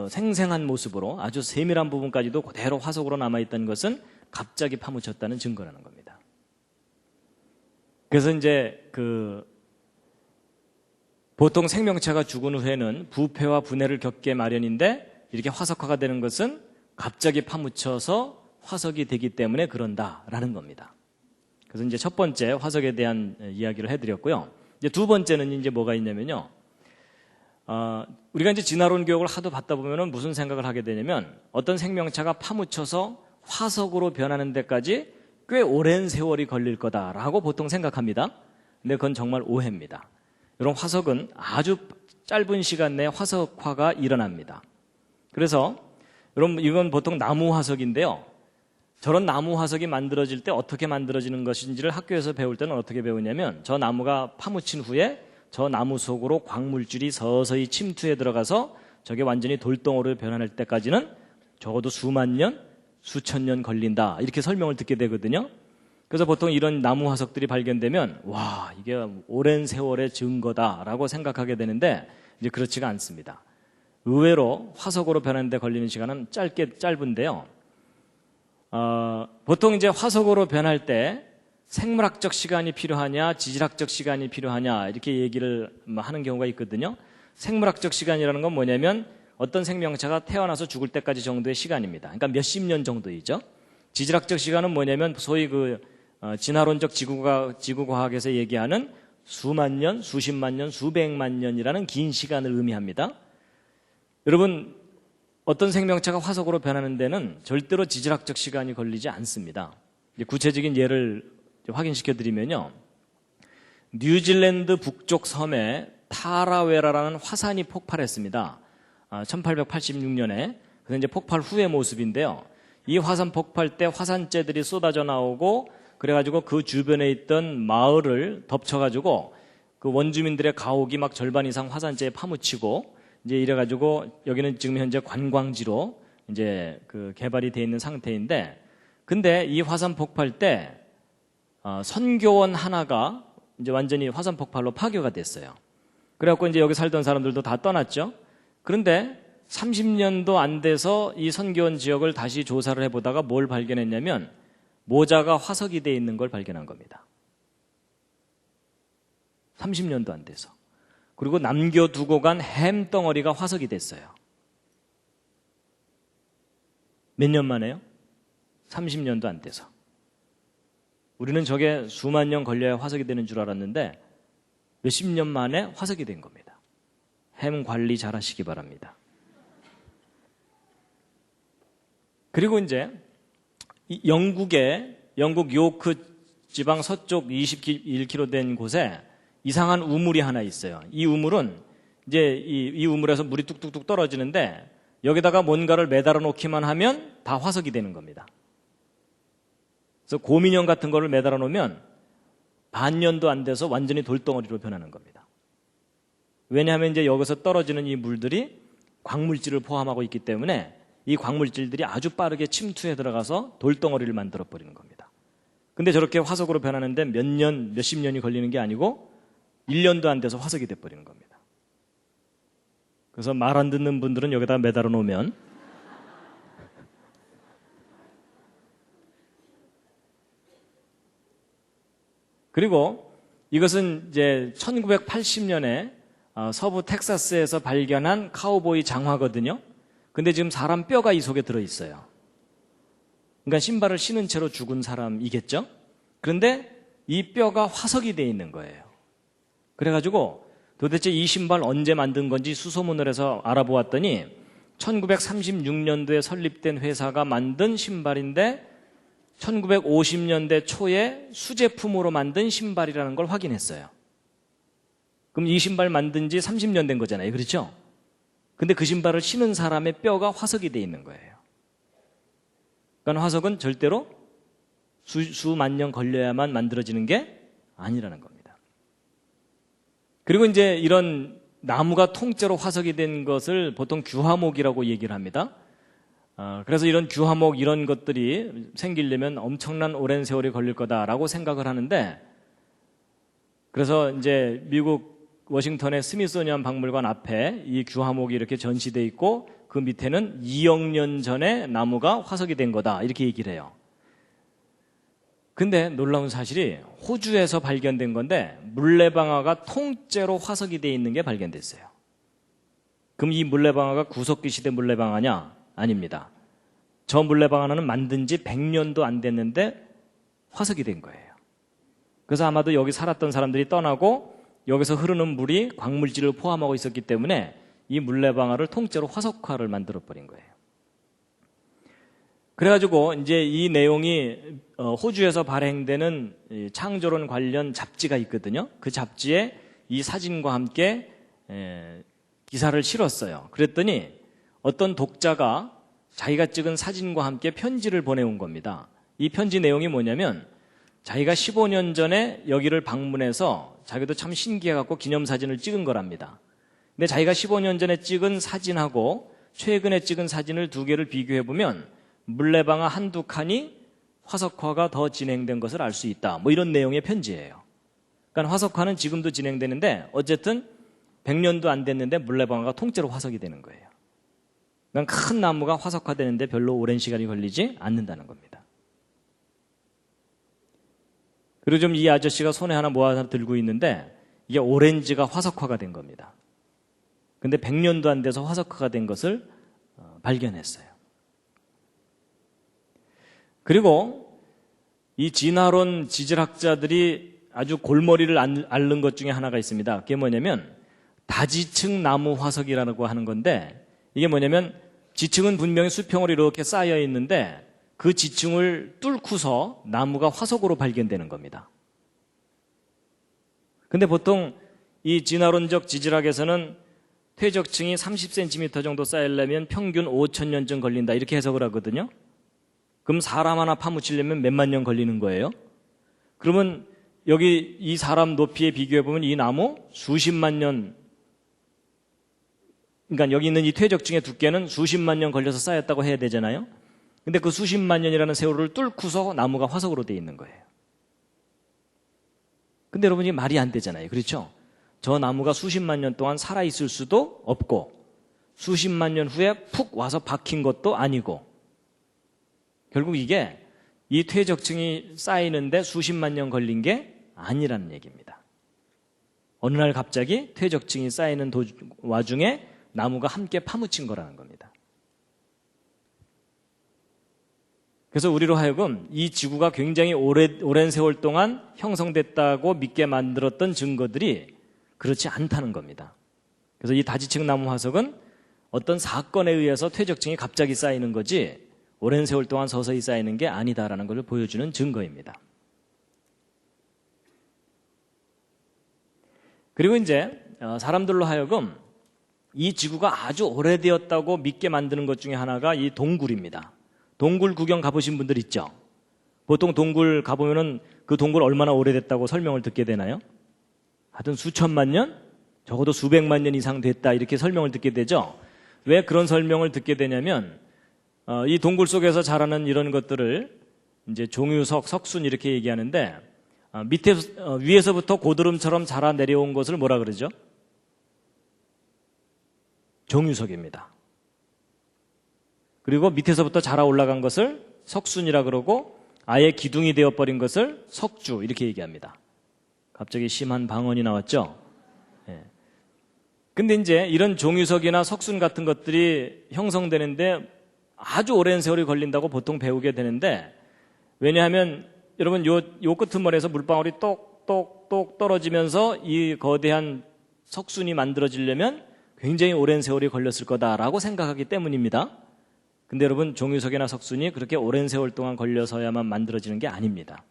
생생한 모습으로 아주 세밀한 부분까지도 그대로 화석으로 남아있다는 것은 갑자기 파묻혔다는 증거라는 겁니다. 그래서 이제 보통 생명체가 죽은 후에는 부패와 분해를 겪게 마련인데 이렇게 화석화가 되는 것은 갑자기 파묻혀서 화석이 되기 때문에 그런다라는 겁니다. 그래서 이제 첫 번째 화석에 대한 이야기를 해드렸고요. 이제 두 번째는 이제 뭐가 있냐면요. 우리가 이제 진화론 교육을 하도 받다 보면은 무슨 생각을 하게 되냐면 어떤 생명체가 파묻혀서 화석으로 변하는 데까지 꽤 오랜 세월이 걸릴 거다라고 보통 생각합니다. 근데 그건 정말 오해입니다. 이런 화석은 아주 짧은 시간 내에 화석화가 일어납니다. 그래서 여러분 이건 보통 나무 화석인데요. 저런 나무 화석이 만들어질 때 어떻게 만들어지는 것인지를 학교에서 배울 때는 어떻게 배우냐면 저 나무가 파묻힌 후에 저 나무 속으로 광물질이 서서히 침투해 들어가서 저게 완전히 돌덩어리로 변할 때까지는 적어도 수만 년, 수천 년 걸린다 이렇게 설명을 듣게 되거든요. 그래서 보통 이런 나무 화석들이 발견되면 와 이게 오랜 세월의 증거다라고 생각하게 되는데 이제 그렇지가 않습니다. 의외로 화석으로 변하는 데 걸리는 시간은 짧은데요. 보통 이제 화석으로 변할 때 생물학적 시간이 필요하냐, 지질학적 시간이 필요하냐 이렇게 얘기를 하는 경우가 있거든요. 생물학적 시간이라는 건 뭐냐면 어떤 생명체가 태어나서 죽을 때까지 정도의 시간입니다. 그러니까 몇십 년 정도이죠. 지질학적 시간은 뭐냐면 소위 진화론적 지구과학에서 얘기하는 수만 년, 수십만 년, 수백만 년이라는 긴 시간을 의미합니다. 여러분 어떤 생명체가 화석으로 변하는 데는 절대로 지질학적 시간이 걸리지 않습니다. 구체적인 예를 확인시켜 드리면요. 뉴질랜드 북쪽 섬에 타라웨라라는 화산이 폭발했습니다. 1886년에. 그래서 이제 폭발 후의 모습인데요. 이 화산 폭발 때 화산재들이 쏟아져 나오고 그래가지고 그 주변에 있던 마을을 덮쳐가지고 그 원주민들의 가옥이 막 절반 이상 화산재에 파묻히고 이제 이래가지고 여기는 지금 현재 관광지로 이제 그 개발이 돼 있는 상태인데 근데 이 화산 폭발 때 선교원 하나가 이제 완전히 화산 폭발로 파괴가 됐어요. 그래갖고 이제 여기 살던 사람들도 다 떠났죠. 그런데 30년도 안 돼서 이 선교원 지역을 다시 조사를 해보다가 뭘 발견했냐면 모자가 화석이 돼 있는 걸 발견한 겁니다. 30년도 안 돼서. 그리고 남겨두고 간 햄덩어리가 화석이 됐어요. 몇 년 만에요? 30년도 안 돼서. 우리는 저게 수만 년 걸려야 화석이 되는 줄 알았는데 몇십 년 만에 화석이 된 겁니다. 햄 관리 잘 하시기 바랍니다. 그리고 이제 영국 요크 지방 서쪽 21km 된 곳에 이상한 우물이 하나 있어요. 이 우물은 이제 이 우물에서 물이 뚝뚝뚝 떨어지는데 여기다가 뭔가를 매달아 놓기만 하면 다 화석이 되는 겁니다. 그래서 곰인형 같은 거를 매달아 놓으면 반년도 안 돼서 완전히 돌덩어리로 변하는 겁니다. 왜냐하면 이제 여기서 떨어지는 이 물들이 광물질을 포함하고 있기 때문에 이 광물질들이 아주 빠르게 침투해 들어가서 돌덩어리를 만들어 버리는 겁니다. 근데 저렇게 화석으로 변하는데 몇십 년이 걸리는 게 아니고 1년도 안 돼서 화석이 돼 버리는 겁니다. 그래서 말 안 듣는 분들은 여기다 매달아 놓으면 그리고 이것은 이제 1980년에 서부 텍사스에서 발견한 카우보이 장화거든요. 근데 지금 사람 뼈가 이 속에 들어있어요. 그러니까 신발을 신은 채로 죽은 사람이겠죠? 그런데 이 뼈가 화석이 돼 있는 거예요. 그래가지고 도대체 이 신발 언제 만든 건지 수소문을 해서 알아보았더니 1936년도에 설립된 회사가 만든 신발인데 1950년대 초에 수제품으로 만든 신발이라는 걸 확인했어요. 그럼 이 신발 만든 지 30년 된 거잖아요. 그렇죠? 근데 그 신발을 신은 사람의 뼈가 화석이 돼 있는 거예요. 그러니까 화석은 절대로 수만 년 걸려야만 만들어지는 게 아니라는 겁니다. 그리고 이제 이런 나무가 통째로 화석이 된 것을 보통 규화목이라고 얘기를 합니다. 그래서 이런 규화목 이런 것들이 생기려면 엄청난 오랜 세월이 걸릴 거다라고 생각을 하는데 그래서 이제 미국 워싱턴의 스미소니언 박물관 앞에 이 규화목이 이렇게 전시되어 있고 그 밑에는 2억 년 전에 나무가 화석이 된 거다 이렇게 얘기를 해요. 근데 놀라운 사실이 호주에서 발견된 건데 물레방아가 통째로 화석이 되어 있는 게 발견됐어요. 그럼 이 물레방아가 구석기 시대 물레방아냐? 아닙니다. 저 물레방아는 만든 지 100년도 안 됐는데 화석이 된 거예요. 그래서 아마도 여기 살았던 사람들이 떠나고 여기서 흐르는 물이 광물질을 포함하고 있었기 때문에 이 물레방아를 통째로 화석화를 만들어 버린 거예요. 그래가지고 이제 이 내용이 호주에서 발행되는 창조론 관련 잡지가 있거든요. 그 잡지에 이 사진과 함께 기사를 실었어요. 그랬더니 어떤 독자가 자기가 찍은 사진과 함께 편지를 보내온 겁니다. 이 편지 내용이 뭐냐면 자기가 15년 전에 여기를 방문해서 자기도 참 신기해갖고 기념사진을 찍은 거랍니다. 근데 자기가 15년 전에 찍은 사진하고 최근에 찍은 사진을 두 개를 비교해보면 물레방아 한두 칸이 화석화가 더 진행된 것을 알 수 있다. 뭐 이런 내용의 편지예요. 그러니까 화석화는 지금도 진행되는데 어쨌든 100년도 안 됐는데 물레방아가 통째로 화석이 되는 거예요. 그러니까 큰 나무가 화석화되는데 별로 오랜 시간이 걸리지 않는다는 겁니다. 그리고 좀 이 아저씨가 손에 하나 뭐 하나 들고 있는데 이게 오렌지가 화석화가 된 겁니다. 근데 100년도 안 돼서 화석화가 된 것을 발견했어요. 그리고 이 진화론 지질학자들이 아주 골머리를 앓는 것 중에 하나가 있습니다. 그게 뭐냐면 다지층 나무 화석이라고 하는 건데 이게 뭐냐면 지층은 분명히 수평으로 이렇게 쌓여 있는데 그 지층을 뚫고서 나무가 화석으로 발견되는 겁니다. 근데 보통 이 진화론적 지질학에서는 퇴적층이 30cm 정도 쌓이려면 평균 5,000년쯤 걸린다 이렇게 해석을 하거든요. 그럼 사람 하나 파묻히려면 몇만 년 걸리는 거예요. 그러면 여기 이 사람 높이에 비교해보면 이 나무 수십만 년, 그러니까 여기 있는 이 퇴적층의 두께는 수십만 년 걸려서 쌓였다고 해야 되잖아요. 근데 그 수십만 년이라는 세월을 뚫고서 나무가 화석으로 되어 있는 거예요. 근데 여러분 이게 말이 안 되잖아요. 그렇죠? 저 나무가 수십만 년 동안 살아있을 수도 없고 수십만 년 후에 푹 와서 박힌 것도 아니고 결국 이게 이 퇴적층이 쌓이는데 수십만 년 걸린 게 아니라는 얘기입니다. 어느 날 갑자기 퇴적층이 쌓이는 와중에 나무가 함께 파묻힌 거라는 겁니다. 그래서 우리로 하여금 이 지구가 굉장히 오랜 세월 동안 형성됐다고 믿게 만들었던 증거들이 그렇지 않다는 겁니다. 그래서 이 다지층 나무 화석은 어떤 사건에 의해서 퇴적층이 갑자기 쌓이는 거지 오랜 세월 동안 서서히 쌓이는 게 아니다라는 것을 보여주는 증거입니다. 그리고 이제 사람들로 하여금 이 지구가 아주 오래되었다고 믿게 만드는 것 중에 하나가 이 동굴입니다. 동굴 구경 가보신 분들 있죠? 보통 동굴 가보면은 그 동굴 얼마나 오래됐다고 설명을 듣게 되나요? 하여튼 수천만 년? 적어도 수백만 년 이상 됐다 이렇게 설명을 듣게 되죠? 왜 그런 설명을 듣게 되냐면 이 동굴 속에서 자라는 이런 것들을 이제 종유석, 석순 이렇게 얘기하는데 위에서부터 고드름처럼 자라 내려온 것을 뭐라 그러죠? 종유석입니다. 그리고 밑에서부터 자라 올라간 것을 석순이라 그러고 아예 기둥이 되어버린 것을 석주 이렇게 얘기합니다. 갑자기 심한 방언이 나왔죠? 예. 근데 이제 이런 종유석이나 석순 같은 것들이 형성되는데 아주 오랜 세월이 걸린다고 보통 배우게 되는데 왜냐하면 여러분 요 끄트머리에서 물방울이 똑똑똑 떨어지면서 이 거대한 석순이 만들어지려면 굉장히 오랜 세월이 걸렸을 거다라고 생각하기 때문입니다. 근데 여러분 종유석이나 석순이 그렇게 오랜 세월 동안 걸려서야만 만들어지는 게 아닙니다.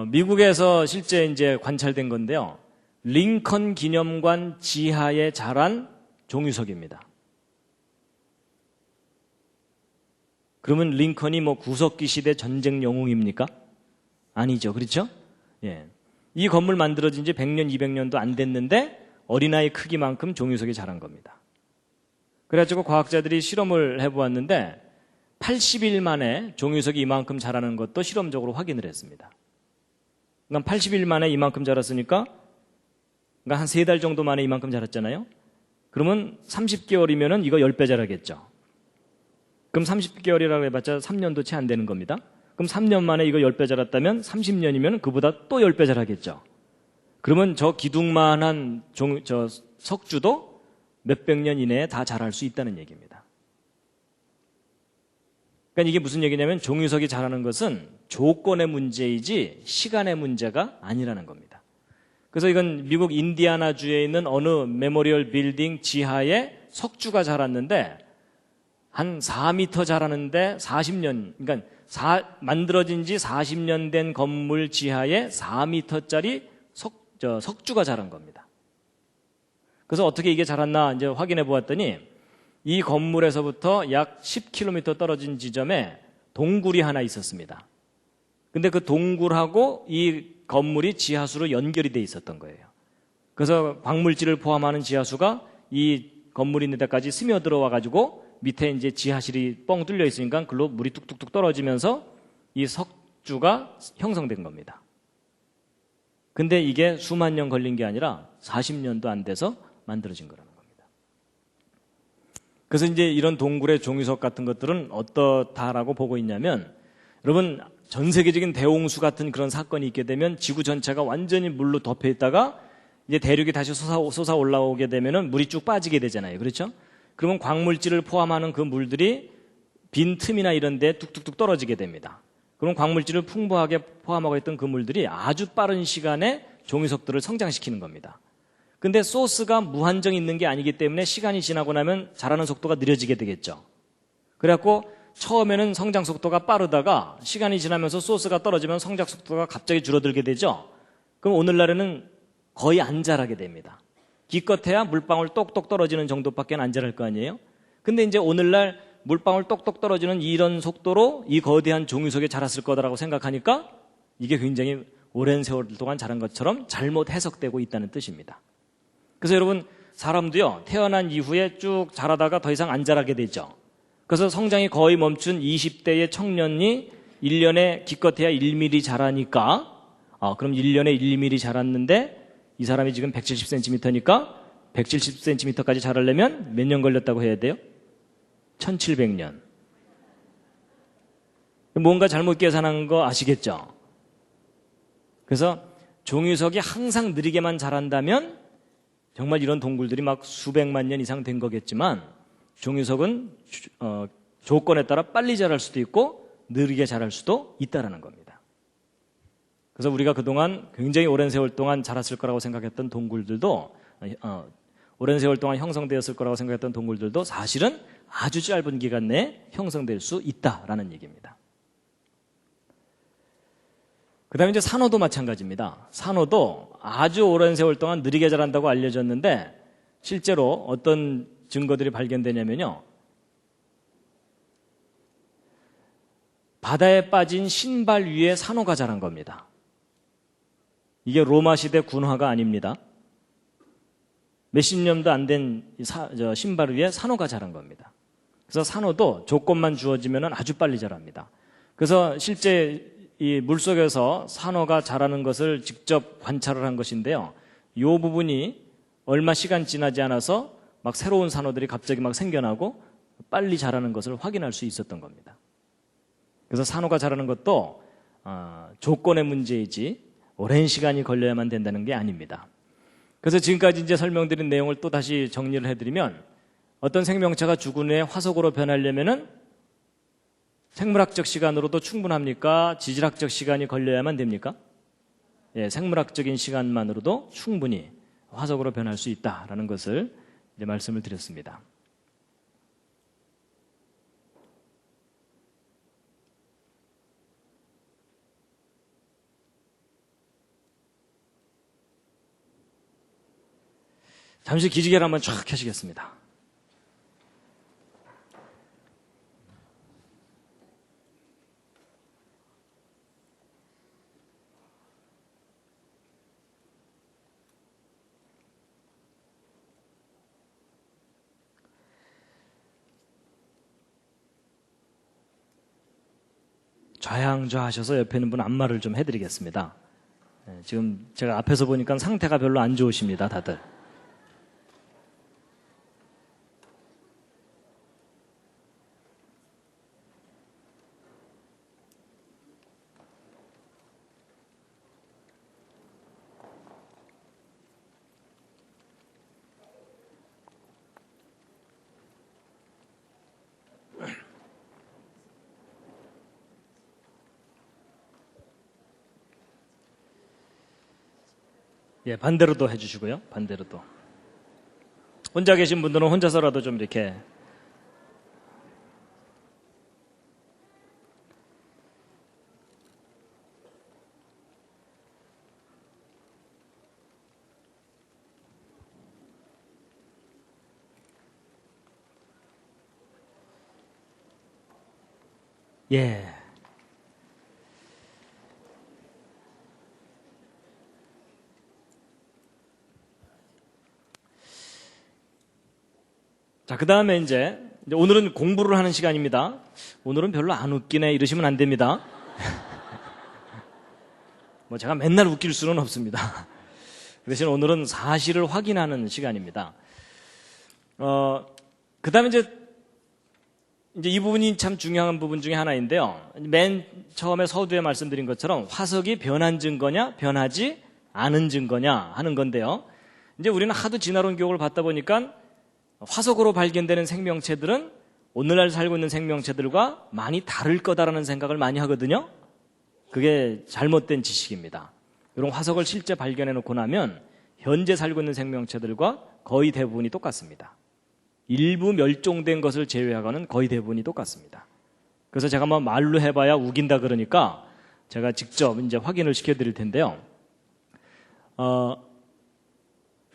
미국에서 실제 이제 관찰된 건데요. 링컨 기념관 지하에 자란 종유석입니다. 그러면 링컨이 뭐 구석기 시대 전쟁 영웅입니까? 아니죠. 그렇죠? 예. 이 건물 만들어진 지 100년, 200년도 안 됐는데 어린아이 크기만큼 종유석이 자란 겁니다. 그래가지고 과학자들이 실험을 해보았는데 80일 만에 종유석이 이만큼 자라는 것도 실험적으로 확인을 했습니다. 그러니까 80일 만에 이만큼 자랐으니까 그러니까 한 3달 정도 만에 이만큼 자랐잖아요. 그러면 30개월이면은 이거 10배 자라겠죠. 그럼 30개월이라고 해봤자 3년도 채 안 되는 겁니다. 그럼 3년 만에 이거 10배 자랐다면 30년이면 그보다 또 10배 자라겠죠. 그러면 저 기둥만한 저 석주도 몇백 년 이내에 다 자랄 수 있다는 얘기입니다. 그러니까 이게 무슨 얘기냐면 종유석이 자라는 것은 조건의 문제이지 시간의 문제가 아니라는 겁니다. 그래서 이건 미국 인디아나주에 있는 어느 메모리얼 빌딩 지하에 석주가 자랐는데 한 4m 자라는데 40년, 그러니까 만들어진 지 40년 된 건물 지하에 4m짜리 석주가 자란 겁니다. 그래서 어떻게 이게 자랐나 이제 확인해 보았더니 이 건물에서부터 약 10km 떨어진 지점에 동굴이 하나 있었습니다. 근데 그 동굴하고 이 건물이 지하수로 연결이 돼 있었던 거예요. 그래서 광물질을 포함하는 지하수가 이 건물이 있는 데까지 스며들어와 가지고 밑에 이제 지하실이 뻥 뚫려 있으니까 글로 물이 뚝뚝뚝 떨어지면서 이 석주가 형성된 겁니다. 근데 이게 수만 년 걸린 게 아니라 40년도 안 돼서 만들어진 거라는 겁니다. 그래서 이제 이런 동굴의 종이석 같은 것들은 어떻다라고 보고 있냐면, 여러분 전 세계적인 대홍수 같은 그런 사건이 있게 되면 지구 전체가 완전히 물로 덮여 있다가 이제 대륙이 다시 솟아 올라오게 되면은 물이 쭉 빠지게 되잖아요. 그렇죠? 그러면 광물질을 포함하는 그 물들이 빈 틈이나 이런 데 뚝뚝뚝 떨어지게 됩니다. 그럼 광물질을 풍부하게 포함하고 있던 그 물들이 아주 빠른 시간에 종이석들을 성장시키는 겁니다. 근데 소스가 무한정 있는 게 아니기 때문에 시간이 지나고 나면 자라는 속도가 느려지게 되겠죠. 그래갖고 처음에는 성장 속도가 빠르다가 시간이 지나면서 소스가 떨어지면 성장 속도가 갑자기 줄어들게 되죠. 그럼 오늘날에는 거의 안 자라게 됩니다. 기껏해야 물방울 똑똑 떨어지는 정도밖에 안 자랄 거 아니에요? 근데 이제 오늘날 물방울 똑똑 떨어지는 이런 속도로 이 거대한 종이석이 자랐을 거다라고 생각하니까 이게 굉장히 오랜 세월 동안 자란 것처럼 잘못 해석되고 있다는 뜻입니다. 그래서 여러분 사람도요, 태어난 이후에 쭉 자라다가 더 이상 안 자라게 되죠. 그래서 성장이 거의 멈춘 20대의 청년이 1년에 기껏해야 1mm 자라니까 그럼 1년에 1mm 자랐는데 이 사람이 지금 170cm니까 170cm까지 자라려면 몇 년 걸렸다고 해야 돼요? 1700년. 뭔가 잘못 계산한 거 아시겠죠? 그래서 종이석이 항상 느리게만 자란다면 정말 이런 동굴들이 막 수백만 년 이상 된 거겠지만, 종이석은 조건에 따라 빨리 자랄 수도 있고 느리게 자랄 수도 있다라는 겁니다. 그래서 우리가 그동안 굉장히 오랜 세월 동안 자랐을 거라고 생각했던 동굴들도 오랜 세월 동안 형성되었을 거라고 생각했던 동굴들도 사실은 아주 짧은 기간 내에 형성될 수 있다라는 얘기입니다. 그 다음에 이제 산호도 마찬가지입니다. 산호도 아주 오랜 세월 동안 느리게 자란다고 알려졌는데 실제로 어떤 증거들이 발견되냐면요, 바다에 빠진 신발 위에 산호가 자란 겁니다. 이게 로마 시대 군화가 아닙니다. 몇십 년도 안 된 신발 위에 산호가 자란 겁니다. 그래서 산호도 조건만 주어지면 아주 빨리 자랍니다. 그래서 실제 이 물속에서 산호가 자라는 것을 직접 관찰을 한 것인데요, 이 부분이 얼마 시간 지나지 않아서 막 새로운 산호들이 갑자기 막 생겨나고 빨리 자라는 것을 확인할 수 있었던 겁니다. 그래서 산호가 자라는 것도 조건의 문제이지 오랜 시간이 걸려야만 된다는 게 아닙니다. 그래서 지금까지 이제 설명드린 내용을 또 다시 정리를 해드리면, 어떤 생명체가 죽은 후에 화석으로 변하려면은 생물학적 시간으로도 충분합니까? 지질학적 시간이 걸려야만 됩니까? 예, 생물학적인 시간만으로도 충분히 화석으로 변할 수 있다라는 것을 이제 말씀을 드렸습니다. 잠시 기지개를 한번 쫙 켜시겠습니다. 좌양좌하셔서 옆에 있는 분 안마를 좀 해드리겠습니다. 지금 제가 앞에서 보니까 상태가 별로 안 좋으십니다, 다들. 예, 반대로도 해주시고요. 반대로도. 혼자 계신 분들은 혼자서라도 좀 이렇게 예. 자, 그 다음에 이제 오늘은 공부를 하는 시간입니다. 오늘은 별로 안 웃기네 이러시면 안 됩니다. 뭐 제가 맨날 웃길 수는 없습니다. 그 대신 오늘은 사실을 확인하는 시간입니다. 그 다음에 이제 이 부분이 참 중요한 부분 중에 하나인데요. 맨 처음에 서두에 말씀드린 것처럼 화석이 변한 증거냐, 변하지 않은 증거냐 하는 건데요. 이제 우리는 하도 진화론 교육을 받다 보니까 화석으로 발견되는 생명체들은 오늘날 살고 있는 생명체들과 많이 다를 거다라는 생각을 많이 하거든요. 그게 잘못된 지식입니다. 이런 화석을 실제 발견해 놓고 나면 현재 살고 있는 생명체들과 거의 대부분이 똑같습니다. 일부 멸종된 것을 제외하고는 거의 대부분이 똑같습니다. 그래서 제가 뭐 말로 해봐야 우긴다 그러니까 제가 직접 이제 확인을 시켜드릴 텐데요.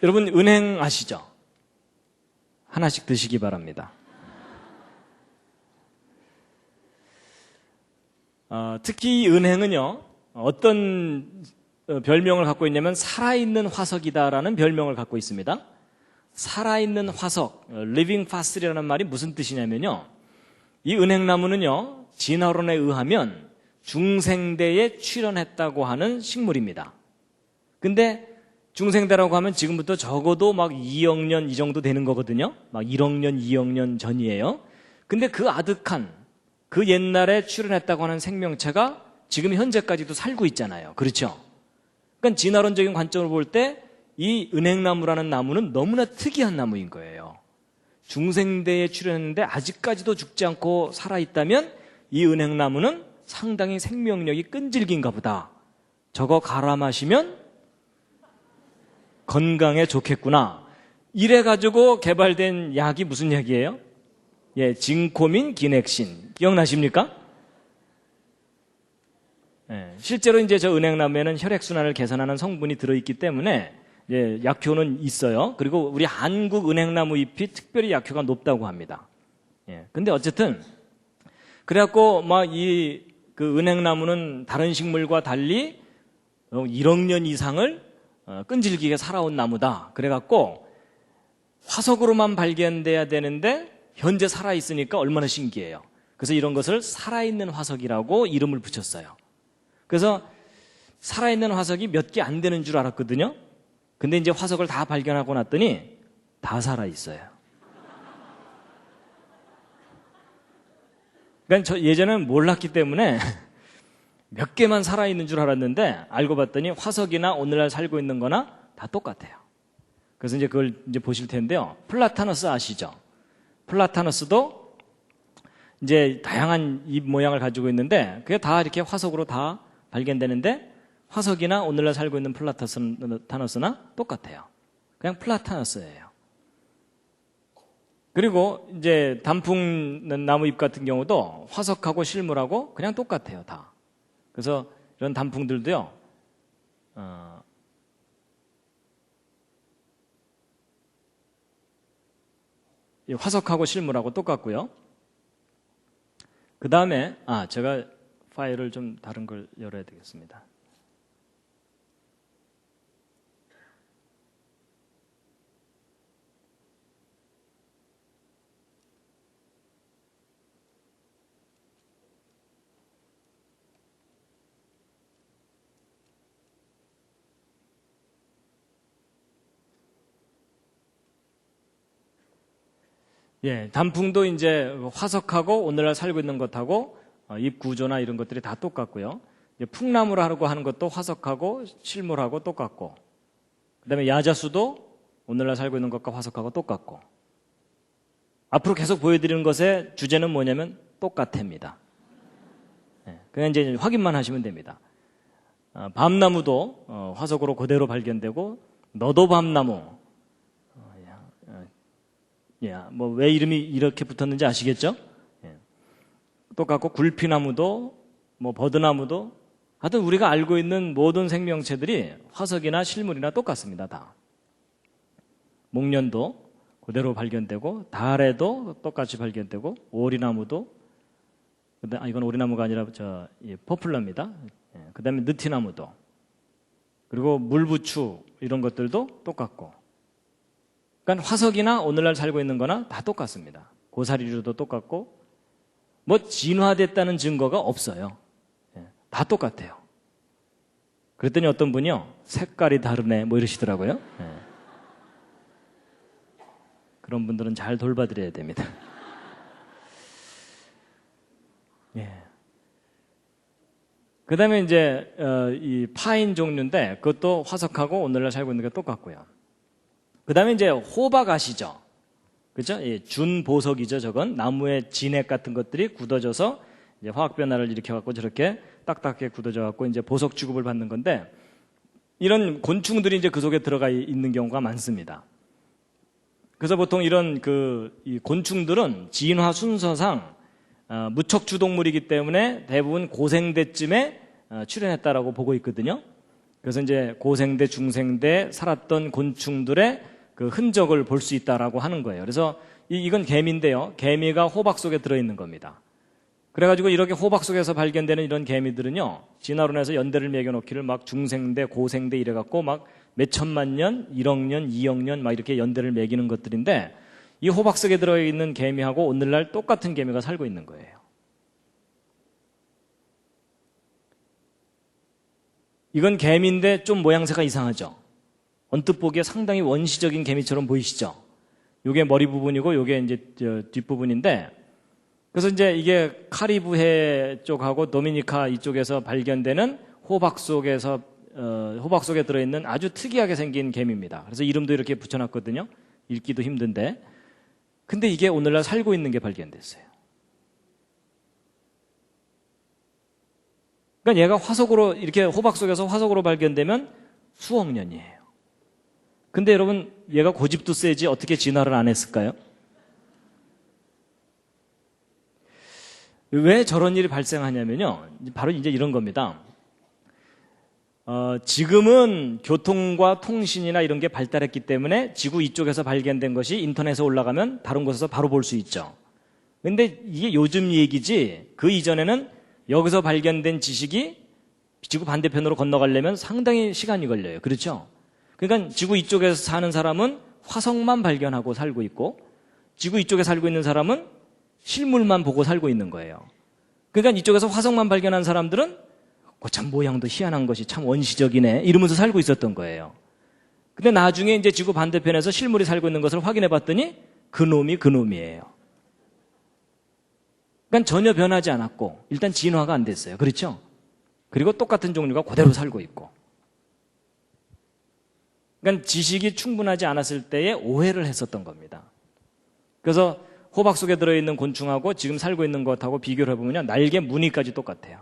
여러분 은행 아시죠? 하나씩 드시기 바랍니다. 특히 이 은행은요, 어떤 별명을 갖고 있냐면 살아있는 화석이다라는 별명을 갖고 있습니다. 살아있는 화석, living fossil이라는 말이 무슨 뜻이냐면요, 이 은행나무는요, 진화론에 의하면 중생대에 출현했다고 하는 식물입니다. 근데 중생대라고 하면 지금부터 적어도 막 2억 년 이 정도 되는 거거든요. 막 1억 년, 2억 년 전이에요. 근데 그 아득한, 그 옛날에 출현했다고 하는 생명체가 지금 현재까지도 살고 있잖아요. 그렇죠? 그러니까 진화론적인 관점으로 볼 때 이 은행나무라는 나무는 너무나 특이한 나무인 거예요. 중생대에 출현했는데 아직까지도 죽지 않고 살아있다면 이 은행나무는 상당히 생명력이 끈질긴가 보다. 저거 갈아 마시면 건강에 좋겠구나. 이래가지고 개발된 약이 무슨 약이에요? 예, 진코민 기넥신. 기억나십니까? 예, 실제로 이제 저 은행나무에는 혈액순환을 개선하는 성분이 들어있기 때문에 예, 약효는 있어요. 그리고 우리 한국 은행나무 잎이 특별히 약효가 높다고 합니다. 예, 근데 어쨌든 그래갖고 막 이 그 은행나무는 다른 식물과 달리 1억 년 이상을 끈질기게 살아온 나무다. 그래갖고 화석으로만 발견돼야 되는데 현재 살아있으니까 얼마나 신기해요. 그래서 이런 것을 살아있는 화석이라고 이름을 붙였어요. 그래서 살아있는 화석이 몇 개 안 되는 줄 알았거든요. 근데 이제 화석을 다 발견하고 났더니 다 살아있어요. 그러니까 저 예전에는 몰랐기 때문에 몇 개만 살아있는 줄 알았는데 알고 봤더니 화석이나 오늘날 살고 있는 거나 다 똑같아요. 그래서 이제 그걸 이제 보실 텐데요. 플라타너스 아시죠? 플라타너스도 이제 다양한 잎 모양을 가지고 있는데 그게 다 이렇게 화석으로 다 발견되는데 화석이나 오늘날 살고 있는 플라타너스나 똑같아요. 그냥 플라타너스예요. 그리고 이제 단풍 나무 잎 같은 경우도 화석하고 실물하고 그냥 똑같아요, 다. 그래서 이런 단풍들도요, 화석하고 실물하고 똑같고요. 그 다음에, 제가 파일을 좀 다른 걸 열어야 되겠습니다. 예, 단풍도 이제 화석하고 오늘날 살고 있는 것하고 잎 구조나 이런 것들이 다 똑같고요. 풍나무라고 하는 것도 화석하고 실물하고 똑같고, 그 다음에 야자수도 오늘날 살고 있는 것과 화석하고 똑같고, 앞으로 계속 보여드리는 것의 주제는 뭐냐면 똑같습니다. 예, 그냥 이제 확인만 하시면 됩니다. 밤나무도 화석으로 그대로 발견되고, 너도 밤나무, 뭐 왜 이름이 이렇게 붙었는지 아시겠죠? 예. 똑같고 굴피나무도 뭐 버드나무도 하여튼 우리가 알고 있는 모든 생명체들이 화석이나 실물이나 똑같습니다. 다. 목련도 그대로 발견되고 달에도 똑같이 발견되고 오리나무도 이건 오리나무가 아니라 포플러입니다. 그다음에 느티나무도, 그리고 물부추 이런 것들도 똑같고. 그러니까 화석이나 오늘날 살고 있는 거나 다 똑같습니다. 고사리류도 똑같고, 뭐 진화됐다는 증거가 없어요. 다 똑같아요. 그랬더니 어떤 분이요, 색깔이 다르네 뭐 이러시더라고요. 그런 분들은 잘 돌봐드려야 됩니다. 그 다음에 이제 이 파인 종류인데 그것도 화석하고 오늘날 살고 있는 게 똑같고요. 그 다음에 이제 호박 아시죠? 그죠? 준보석이죠. 저건 나무의 진액 같은 것들이 굳어져서 이제 화학 변화를 일으켜갖고 저렇게 딱딱하게 굳어져갖고 이제 보석 취급을 받는 건데, 이런 곤충들이 이제 그 속에 들어가 있는 경우가 많습니다. 그래서 보통 이런 이 곤충들은 진화 순서상 무척 주동물이기 때문에 대부분 고생대쯤에 출현했다라고 보고 있거든요. 그래서 이제 고생대, 중생대 살았던 곤충들의 그 흔적을 볼 수 있다라고 하는 거예요. 그래서 이건 개미인데요. 개미가 호박 속에 들어있는 겁니다. 그래가지고 이렇게 호박 속에서 발견되는 이런 개미들은요, 진화론에서 연대를 매겨놓기를 막 중생대, 고생대 이래갖고 막 몇천만 년, 1억 년, 2억 년 막 이렇게 연대를 매기는 것들인데, 이 호박 속에 들어있는 개미하고 오늘날 똑같은 개미가 살고 있는 거예요. 이건 개미인데 좀 모양새가 이상하죠? 언뜻 보기에 상당히 원시적인 개미처럼 보이시죠? 요게 머리 부분이고 요게 이제 뒷부분인데, 그래서 이제 이게 카리브해 쪽하고 도미니카 이쪽에서 발견되는 호박 속에 들어있는 아주 특이하게 생긴 개미입니다. 그래서 이름도 이렇게 붙여놨거든요. 읽기도 힘든데. 근데 이게 오늘날 살고 있는 게 발견됐어요. 그러니까 얘가 화석으로, 이렇게 호박 속에서 화석으로 발견되면 수억 년이에요. 근데 여러분, 얘가 고집도 세지 어떻게 진화를 안 했을까요? 왜 저런 일이 발생하냐면요, 바로 이제 이런 겁니다. 지금은 교통과 통신이나 이런 게 발달했기 때문에 지구 이쪽에서 발견된 것이 인터넷에 올라가면 다른 곳에서 바로 볼 수 있죠. 근데 이게 요즘 얘기지, 그 이전에는 여기서 발견된 지식이 지구 반대편으로 건너가려면 상당히 시간이 걸려요. 그렇죠? 그러니까 지구 이쪽에서 사는 사람은 화석만 발견하고 살고 있고, 지구 이쪽에 살고 있는 사람은 실물만 보고 살고 있는 거예요. 그러니까 이쪽에서 화석만 발견한 사람들은 참 모양도 희한한 것이 참 원시적이네 이러면서 살고 있었던 거예요. 근데 나중에 이제 지구 반대편에서 실물이 살고 있는 것을 확인해 봤더니 그놈이 그놈이에요. 그러니까 전혀 변하지 않았고 일단 진화가 안 됐어요. 그렇죠? 그리고 똑같은 종류가 그대로 살고 있고. 그러니까 지식이 충분하지 않았을 때에 오해를 했었던 겁니다. 그래서 호박 속에 들어있는 곤충하고 지금 살고 있는 것하고 비교를 해보면 날개 무늬까지 똑같아요.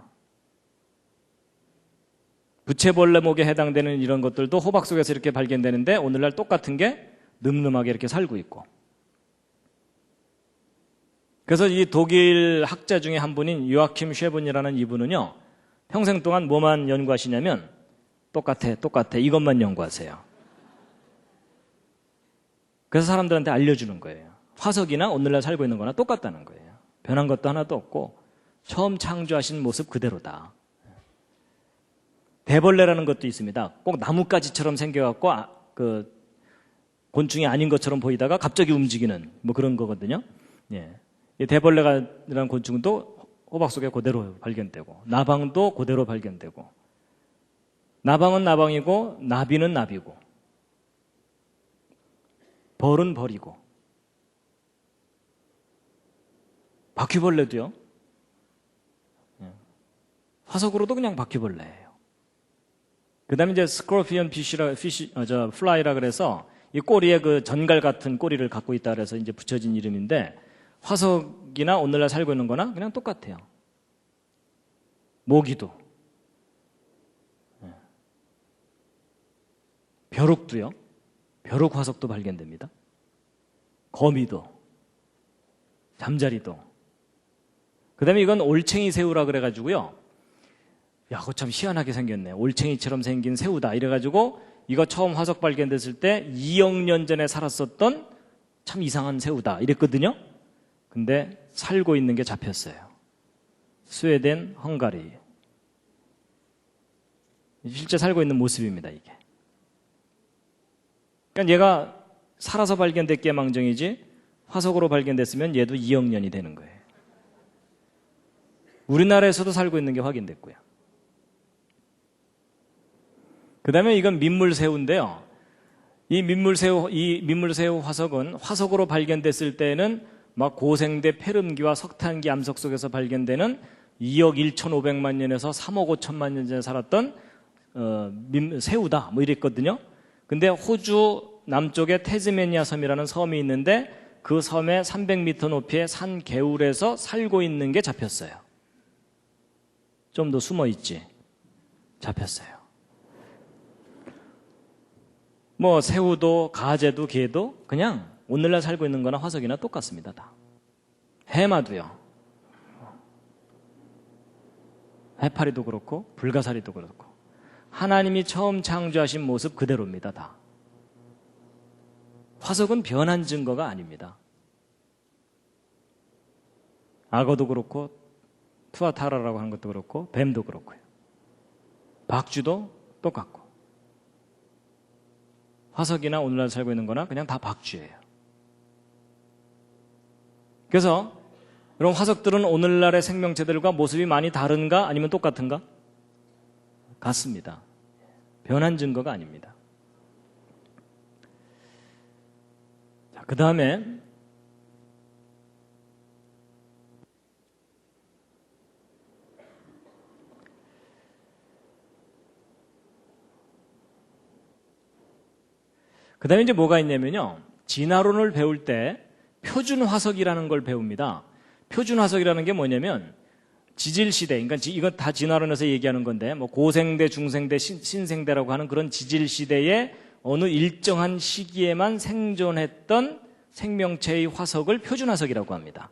부채벌레목에 해당되는 이런 것들도 호박 속에서 이렇게 발견되는데 오늘날 똑같은 게 늠름하게 이렇게 살고 있고. 그래서 이 독일 학자 중에 한 분인 요아킴 쉐븐이라는 이분은요, 평생 동안 뭐만 연구하시냐면 똑같아 이것만 연구하세요. 그래서 사람들한테 알려주는 거예요. 화석이나 오늘날 살고 있는 거나 똑같다는 거예요. 변한 것도 하나도 없고 처음 창조하신 모습 그대로다. 대벌레라는 것도 있습니다. 꼭 나뭇가지처럼 생겨갖고 그 곤충이 아닌 것처럼 보이다가 갑자기 움직이는 뭐 그런 거거든요. 예. 이 대벌레라는 곤충도 호박 속에 그대로 발견되고, 나방도 그대로 발견되고, 나방은 나방이고 나비는 나비고, 벌은 벌이고, 바퀴벌레도요. 화석으로도 그냥 바퀴벌레예요. 그 다음에 이제 스코르피언 플라이라 그래서 이 꼬리에 그 전갈 같은 꼬리를 갖고 있다 그래서 이제 붙여진 이름인데, 화석이나 오늘날 살고 있는 거나 그냥 똑같아요. 모기도, 벼룩도요. 벼룩 화석도 발견됩니다. 거미도, 잠자리도. 그 다음에 이건 올챙이 새우라 그래가지고요. 야, 그거 참 희한하게 생겼네. 올챙이처럼 생긴 새우다. 이래가지고 이거 처음 화석 발견됐을 때 2억 년 전에 살았었던 참 이상한 새우다. 이랬거든요. 근데 살고 있는 게 잡혔어요. 스웨덴, 헝가리. 실제 살고 있는 모습입니다, 이게. 그러니까 얘가 살아서 발견됐기에 망정이지 화석으로 발견됐으면 얘도 2억 년이 되는 거예요. 우리나라에서도 살고 있는 게 확인됐고요. 그 다음에 이건 민물새우인데요. 이 민물새우 화석은 화석으로 발견됐을 때는 막 고생대 페름기와 석탄기 암석 속에서 발견되는 2억 1,500만 년에서 3억 5천만 년 전에 살았던 새우다 뭐 이랬거든요. 근데 호주 남쪽에 태즈메니아 섬이라는 섬이 있는데 그 섬에 300m 높이의 산 개울에서 살고 있는 게 잡혔어요. 좀 더 숨어 있지. 잡혔어요. 뭐 새우도 가재도 게도 그냥 오늘날 살고 있는 거나 화석이나 똑같습니다. 다. 해마도요. 해파리도 그렇고 불가사리도 그렇고 하나님이 처음 창조하신 모습 그대로입니다. 다. 화석은 변한 증거가 아닙니다. 악어도 그렇고 투아타라라고 하는 것도 그렇고 뱀도 그렇고요. 박쥐도 똑같고 화석이나 오늘날 살고 있는 거나 그냥 다 박쥐예요. 그래서 이런 화석들은 오늘날의 생명체들과 모습이 많이 다른가 아니면 똑같은가? 같습니다. 변한 증거가 아닙니다. 자, 그 다음에 이제 뭐가 있냐면요. 진화론을 배울 때 표준 화석이라는 걸 배웁니다. 표준 화석이라는 게 뭐냐면 지질시대, 그러니까 이건 다 진화론에서 얘기하는 건데 뭐 고생대, 중생대, 신생대라고 하는 그런 지질시대에 어느 일정한 시기에만 생존했던 생명체의 화석을 표준 화석이라고 합니다.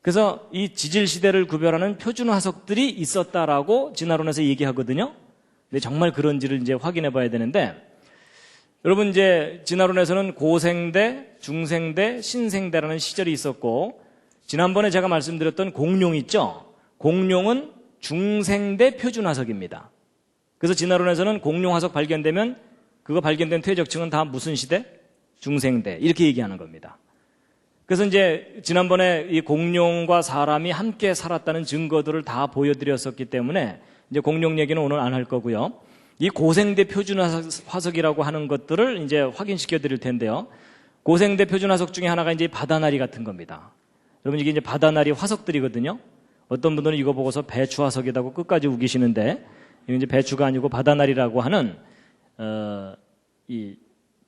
그래서 이 지질시대를 구별하는 표준 화석들이 있었다라고 진화론에서 얘기하거든요. 근데 정말 그런지를 이제 확인해 봐야 되는데 여러분 이제 진화론에서는 고생대, 중생대, 신생대라는 시절이 있었고 지난번에 제가 말씀드렸던 공룡 있죠? 공룡은 중생대 표준 화석입니다. 그래서 진화론에서는 공룡 화석 발견되면 그거 발견된 퇴적층은 다 무슨 시대? 중생대 이렇게 얘기하는 겁니다. 그래서 이제 지난번에 이 공룡과 사람이 함께 살았다는 증거들을 다 보여드렸었기 때문에 이제 공룡 얘기는 오늘 안 할 거고요. 이 고생대 표준 화석이라고 하는 것들을 이제 확인시켜 드릴 텐데요. 고생대 표준 화석 중에 하나가 이제 바다나리 같은 겁니다. 여러분 이게 이제 바다나리 화석들이거든요. 어떤 분들은 이거 보고서 배추 화석이라고 끝까지 우기시는데 이게 이제 배추가 아니고 바다나리라고 하는 이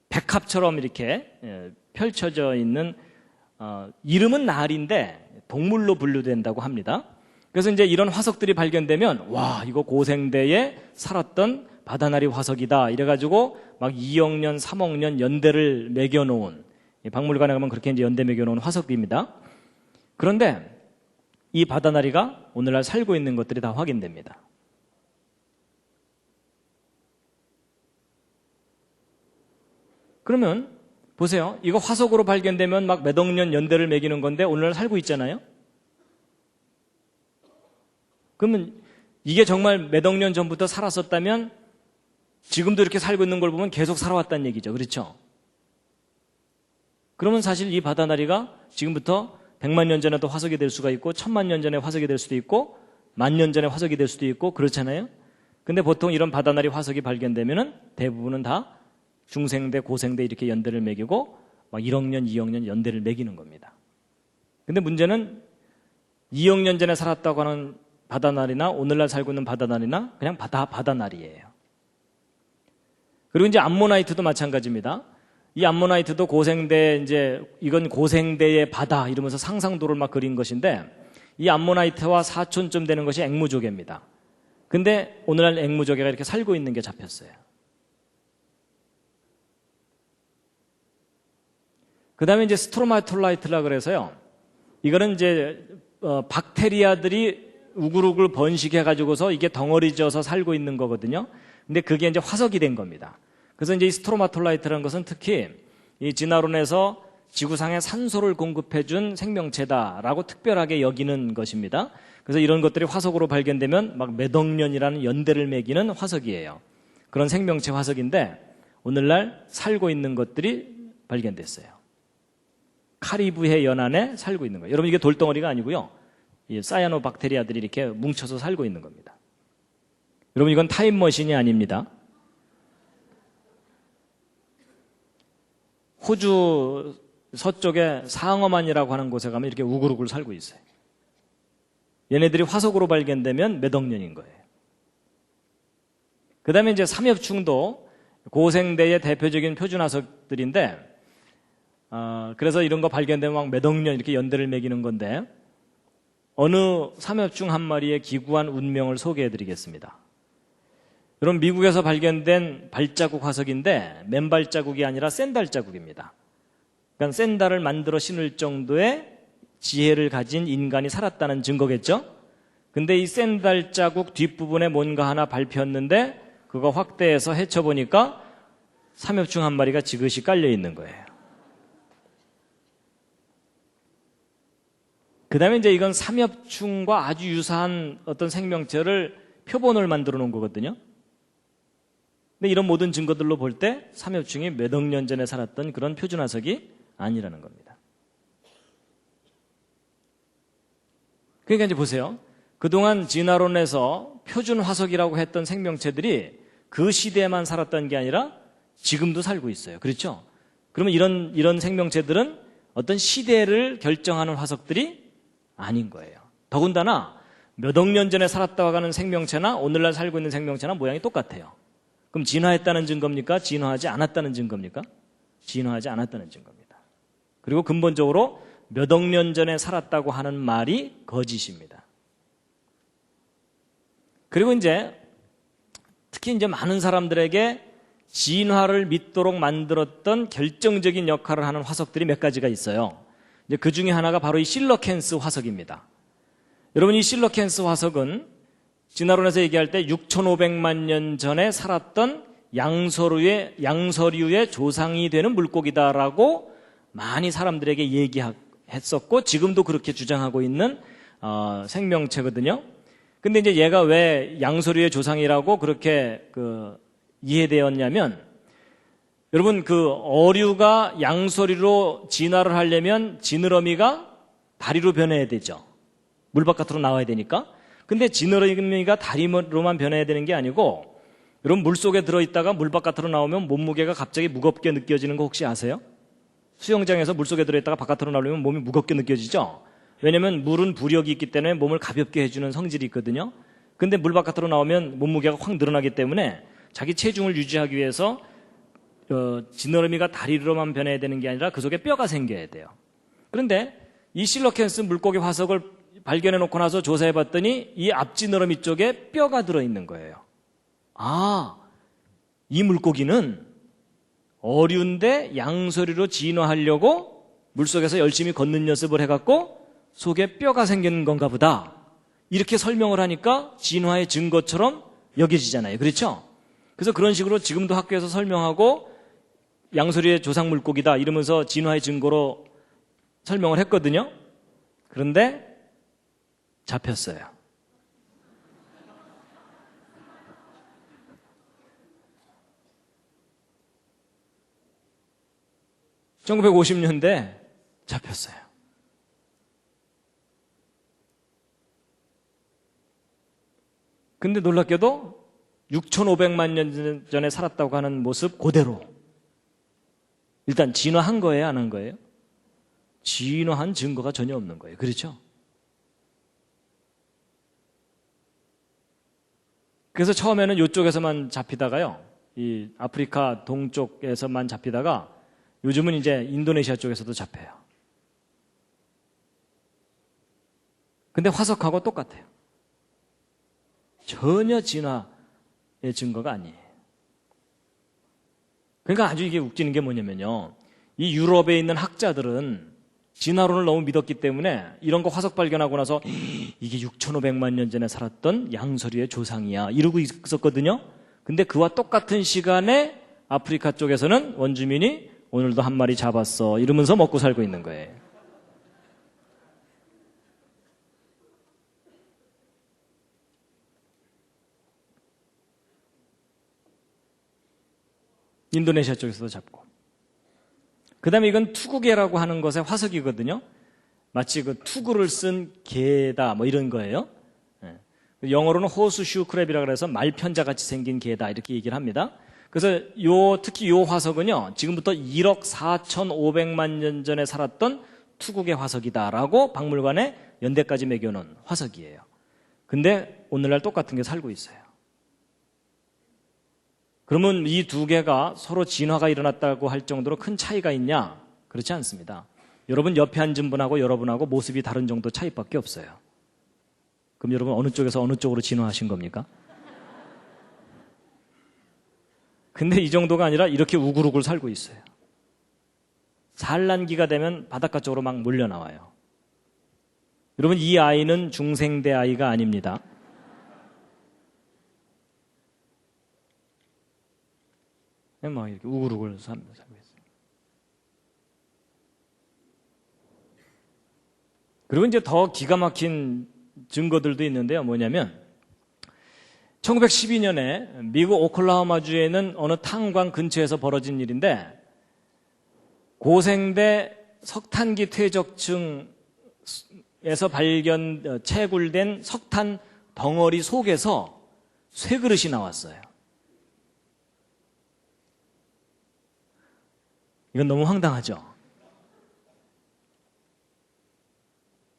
백합처럼 이렇게 펼쳐져 있는 이름은 나리인데 동물로 분류된다고 합니다. 그래서 이제 이런 화석들이 발견되면 와 이거 고생대에 살았던 바다나리 화석이다 이래가지고 막 2억 년, 3억 년 연대를 매겨놓은 박물관에 가면 그렇게 이제 연대 매겨놓은 화석입니다. 그런데 이 바다나리가 오늘날 살고 있는 것들이 다 확인됩니다. 그러면 보세요. 이거 화석으로 발견되면 막 몇 억 년 연대를 매기는 건데 오늘날 살고 있잖아요. 그러면 이게 정말 몇 억 년 전부터 살았었다면 지금도 이렇게 살고 있는 걸 보면 계속 살아왔다는 얘기죠. 그렇죠? 그러면 사실 이 바다나리가 지금부터 100만 년 전에도 화석이 될 수가 있고 1000만 년 전에 화석이 될 수도 있고 10,000년 전에 화석이 될 수도 있고 그렇잖아요. 근데 보통 이런 바다나리 화석이 발견되면은 대부분은 다 중생대, 고생대 이렇게 연대를 매기고 막 1억 년, 2억 년 연대를 매기는 겁니다. 근데 문제는 2억 년 전에 살았다고 하는 바다나리나 오늘날 살고 있는 바다나리나 그냥 바다나리예요. 그리고 이제 암모나이트도 마찬가지입니다. 이 암모나이트도 고생대 이제 이건 고생대의 바다 이러면서 상상도를 막 그린 것인데 이 암모나이트와 사촌점 되는 것이 앵무조개입니다. 근데 오늘날 앵무조개가 이렇게 살고 있는 게 잡혔어요. 그 다음에 이제 스트로마톨라이트라 그래서요. 이거는 이제 박테리아들이 우글우글 번식해가지고서 이게 덩어리 져서 살고 있는 거거든요. 근데 그게 이제 화석이 된 겁니다. 그래서 이제 이 스트로마톨라이트라는 것은 특히 이 진화론에서 지구상에 산소를 공급해준 생명체다라고 특별하게 여기는 것입니다. 그래서 이런 것들이 화석으로 발견되면 막 몇 억 년이라는 연대를 매기는 화석이에요. 그런 생명체 화석인데 오늘날 살고 있는 것들이 발견됐어요. 카리브해 연안에 살고 있는 거예요. 여러분 이게 돌덩어리가 아니고요. 이 사이아노박테리아들이 이렇게 뭉쳐서 살고 있는 겁니다. 여러분 이건 타임머신이 아닙니다. 호주 서쪽에 상어만이라고 하는 곳에 가면 이렇게 우글우글 살고 있어요. 얘네들이 화석으로 발견되면 몇 억 년인 거예요. 그 다음에 이제 삼엽충도 고생대의 대표적인 표준화석들인데, 그래서 이런 거 발견되면 막 몇 억 년 이렇게 연대를 매기는 건데, 어느 삼엽충 한 마리의 기구한 운명을 소개해 드리겠습니다. 여러분, 미국에서 발견된 발자국 화석인데, 맨발자국이 아니라 샌달자국입니다. 그러니까 샌달을 만들어 신을 정도의 지혜를 가진 인간이 살았다는 증거겠죠? 근데 이 샌달 자국 뒷부분에 뭔가 하나 밟혔는데 그거 확대해서 헤쳐보니까 삼엽충 한 마리가 지그시 깔려 있는 거예요. 그 다음에 이제 이건 삼엽충과 아주 유사한 어떤 생명체를 표본을 만들어 놓은 거거든요. 근데 이런 모든 증거들로 볼 때 삼엽충이 몇 억 년 전에 살았던 그런 표준화석이 아니라는 겁니다. 그러니까 이제 보세요. 그동안 진화론에서 표준 화석이라고 했던 생명체들이 그 시대에만 살았던 게 아니라 지금도 살고 있어요. 그렇죠? 그러면 이런 생명체들은 어떤 시대를 결정하는 화석들이 아닌 거예요. 더군다나 몇 억 년 전에 살았다고 하는 생명체나 오늘날 살고 있는 생명체나 모양이 똑같아요. 그럼 진화했다는 증거입니까? 진화하지 않았다는 증거입니까? 진화하지 않았다는 증거입니다. 그리고 근본적으로 몇 억 년 전에 살았다고 하는 말이 거짓입니다. 그리고 이제 특히 이제 많은 사람들에게 진화를 믿도록 만들었던 결정적인 역할을 하는 화석들이 몇 가지가 있어요. 이제 그 중에 하나가 바로 이 실러켄스 화석입니다. 여러분 이 실러켄스 화석은 진화론에서 얘기할 때 6,500만 년 전에 살았던 양서류의 조상이 되는 물고기다라고 많이 사람들에게 얘기했었고 지금도 그렇게 주장하고 있는 생명체거든요. 근데 이제 얘가 왜 양서류의 조상이라고 그렇게 이해되었냐면 여러분 그 어류가 양서류로 진화를 하려면 지느러미가 다리로 변해야 되죠. 물 바깥으로 나와야 되니까. 근데 지느러미가 다리로만 변해야 되는 게 아니고 여러분 물속에 들어있다가 물 바깥으로 나오면 몸무게가 갑자기 무겁게 느껴지는 거 혹시 아세요? 수영장에서 물속에 들어있다가 바깥으로 나오면 몸이 무겁게 느껴지죠? 왜냐면 물은 부력이 있기 때문에 몸을 가볍게 해주는 성질이 있거든요. 근데 물 바깥으로 나오면 몸무게가 확 늘어나기 때문에 자기 체중을 유지하기 위해서 지느러미가 다리로만 변해야 되는 게 아니라 그 속에 뼈가 생겨야 돼요. 그런데 이 실러켄스 물고기 화석을 발견해 놓고 나서 조사해 봤더니 이 앞지느러미 쪽에 뼈가 들어있는 거예요. 이 물고기는 어류인데 양서류로 진화하려고 물속에서 열심히 걷는 연습을 해갖고 속에 뼈가 생기는 건가 보다. 이렇게 설명을 하니까 진화의 증거처럼 여겨지잖아요. 그렇죠? 그래서 그런 식으로 지금도 학교에서 설명하고 양서류의 조상 물고기다 이러면서 진화의 증거로 설명을 했거든요. 그런데 잡혔어요. (1950년대) 잡혔어요. 근데 놀랍게도 6,500만 년 전에 살았다고 하는 모습 그대로. 일단 진화한 거예요, 안 한 거예요? 진화한 증거가 전혀 없는 거예요. 그렇죠? 그래서 처음에는 이쪽에서만 잡히다가요, 이 아프리카 동쪽에서만 잡히다가 요즘은 이제 인도네시아 쪽에서도 잡혀요. 근데 화석하고 똑같아요. 전혀 진화의 증거가 아니에요. 그러니까 아주 이게 웃기는 게 뭐냐면요, 이 유럽에 있는 학자들은 진화론을 너무 믿었기 때문에 이런 거 화석 발견하고 나서 이게 6,500만 년 전에 살았던 양서류의 조상이야 이러고 있었거든요. 근데 그와 똑같은 시간에 아프리카 쪽에서는 원주민이 오늘도 한 마리 잡았어 이러면서 먹고 살고 있는 거예요. 인도네시아 쪽에서도 잡고. 그 다음에 이건 투구개라고 하는 것의 화석이거든요. 마치 그 투구를 쓴 개다 뭐 이런 거예요. 영어로는 호수슈 크랩이라고 해서 말편자 같이 생긴 개다 이렇게 얘기를 합니다. 그래서 특히 요 화석은요, 지금부터 1억 4,500만 년 전에 살았던 투구개 화석이다라고 박물관에 연대까지 매겨놓은 화석이에요. 근데 오늘날 똑같은 게 살고 있어요. 그러면 이 두 개가 서로 진화가 일어났다고 할 정도로 큰 차이가 있냐? 그렇지 않습니다. 여러분 옆에 앉은 분하고 여러분하고 모습이 다른 정도 차이밖에 없어요. 그럼 여러분 어느 쪽에서 어느 쪽으로 진화하신 겁니까? 근데 이 정도가 아니라 이렇게 우글우글 살고 있어요. 산란기가 되면 바닷가 쪽으로 막 몰려 나와요. 여러분 이 아이는 중생대 아이가 아닙니다. 막 이렇게 우글우글 살고 있어요. 그리고 이제 더 기가 막힌 증거들도 있는데요. 뭐냐면 1912년에 미국 오클라호마주에 있는 어느 탄광 근처에서 벌어진 일인데 고생대 석탄기 퇴적층에서 채굴된 석탄 덩어리 속에서 쇠그릇이 나왔어요. 이건 너무 황당하죠?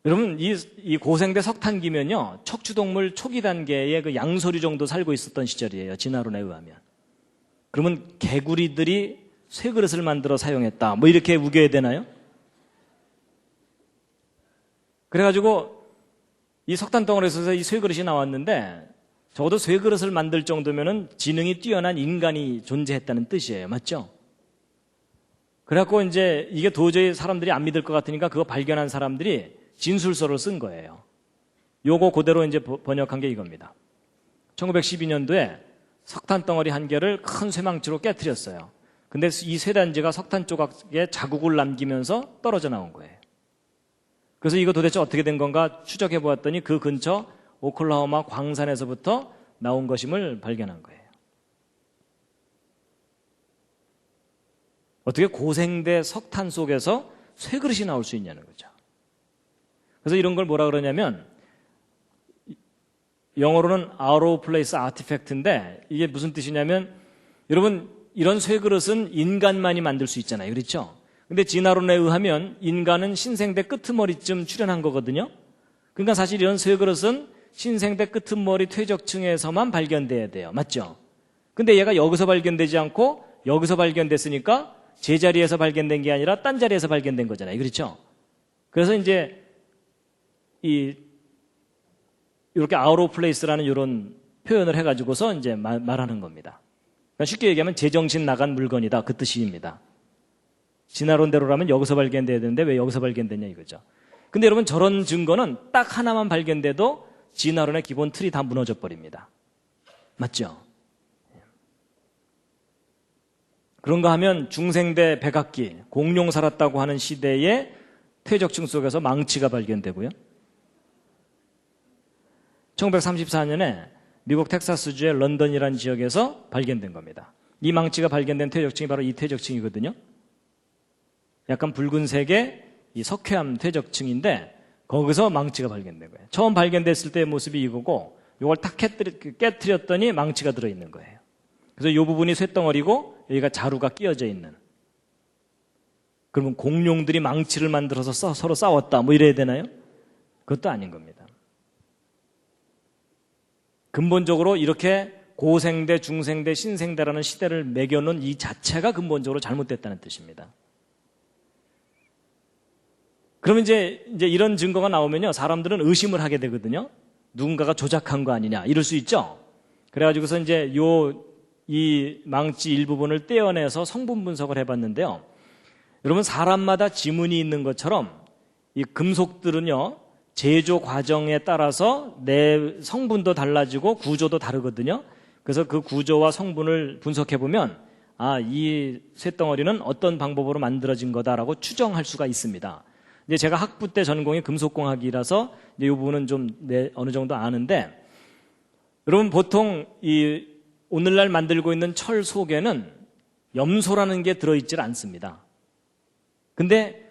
여러분, 이 고생대 석탄기면요, 척추동물 초기 단계의 그 양서류 정도 살고 있었던 시절이에요. 진화론에 의하면. 그러면 개구리들이 쇠그릇을 만들어 사용했다. 뭐 이렇게 우겨야 되나요? 그래가지고 이 석탄 덩어리에서 이 쇠그릇이 나왔는데 적어도 쇠그릇을 만들 정도면은 지능이 뛰어난 인간이 존재했다는 뜻이에요. 맞죠? 그래갖고 이제 이게 도저히 사람들이 안 믿을 것 같으니까 그거 발견한 사람들이 진술서를 쓴 거예요. 요거 그대로 이제 번역한 게 이겁니다. 1912년도에 석탄 덩어리 한 개를 큰 쇠망치로 깨트렸어요. 근데 이 쇠단지가 석탄 조각에 자국을 남기면서 떨어져 나온 거예요. 그래서 이거 도대체 어떻게 된 건가 추적해 보았더니 그 근처 오클라호마 광산에서부터 나온 것임을 발견한 거예요. 어떻게 고생대 석탄 속에서 쇠그릇이 나올 수 있냐는 거죠. 그래서 이런 걸 뭐라 그러냐면 영어로는 out of place artifact인데 이게 무슨 뜻이냐면 여러분 이런 쇠그릇은 인간만이 만들 수 있잖아요. 그렇죠? 근데 진화론에 의하면 인간은 신생대 끄트머리쯤 출현한 거거든요. 그러니까 사실 이런 쇠그릇은 신생대 끄트머리 퇴적층에서만 발견돼야 돼요. 맞죠? 근데 얘가 여기서 발견되지 않고 여기서 발견됐으니까 제자리에서 발견된 게 아니라 딴 자리에서 발견된 거잖아요. 그렇죠? 그래서 이제 이렇게 out of place라는 이런 표현을 해가지고서 이제 말하는 겁니다. 그러니까 쉽게 얘기하면 제정신 나간 물건이다. 그 뜻입니다. 진화론대로라면 여기서 발견돼야 되는데 왜 여기서 발견됐냐 이거죠. 근데 여러분 저런 증거는 딱 하나만 발견돼도 진화론의 기본 틀이 다 무너져 버립니다. 맞죠? 그런가 하면 중생대 백악기, 공룡 살았다고 하는 시대의 퇴적층 속에서 망치가 발견되고요. 1934년에 미국 텍사스주의 런던이라는 지역에서 발견된 겁니다. 이 망치가 발견된 퇴적층이 바로 이 퇴적층이거든요. 약간 붉은색의 이 석회암 퇴적층인데 거기서 망치가 발견된 거예요. 처음 발견됐을 때의 모습이 이거고 이걸 탁 깨트렸더니 망치가 들어있는 거예요. 그래서 이 부분이 쇳덩어리고 여기가 자루가 끼어져 있는. 그러면 공룡들이 망치를 만들어서 서로 싸웠다 뭐 이래야 되나요? 그것도 아닌 겁니다. 근본적으로 이렇게 고생대, 중생대, 신생대라는 시대를 매겨놓은 이 자체가 근본적으로 잘못됐다는 뜻입니다. 그러면 이제 이런 증거가 나오면요, 사람들은 의심을 하게 되거든요. 누군가가 조작한 거 아니냐, 이럴 수 있죠. 그래가지고서 이제 이 망치 일부분을 떼어내서 성분 분석을 해봤는데요. 여러분, 사람마다 지문이 있는 것처럼 이 금속들은요, 제조 과정에 따라서 내 성분도 달라지고 구조도 다르거든요. 그래서 그 구조와 성분을 분석해보면 이 쇳덩어리는 어떤 방법으로 만들어진 거다라고 추정할 수가 있습니다. 이제 제가 학부 때 전공이 금속공학이라서 이제 이 부분은 좀 어느 정도 아는데, 여러분 보통 이 오늘날 만들고 있는 철 속에는 염소라는 게 들어있질 않습니다. 근데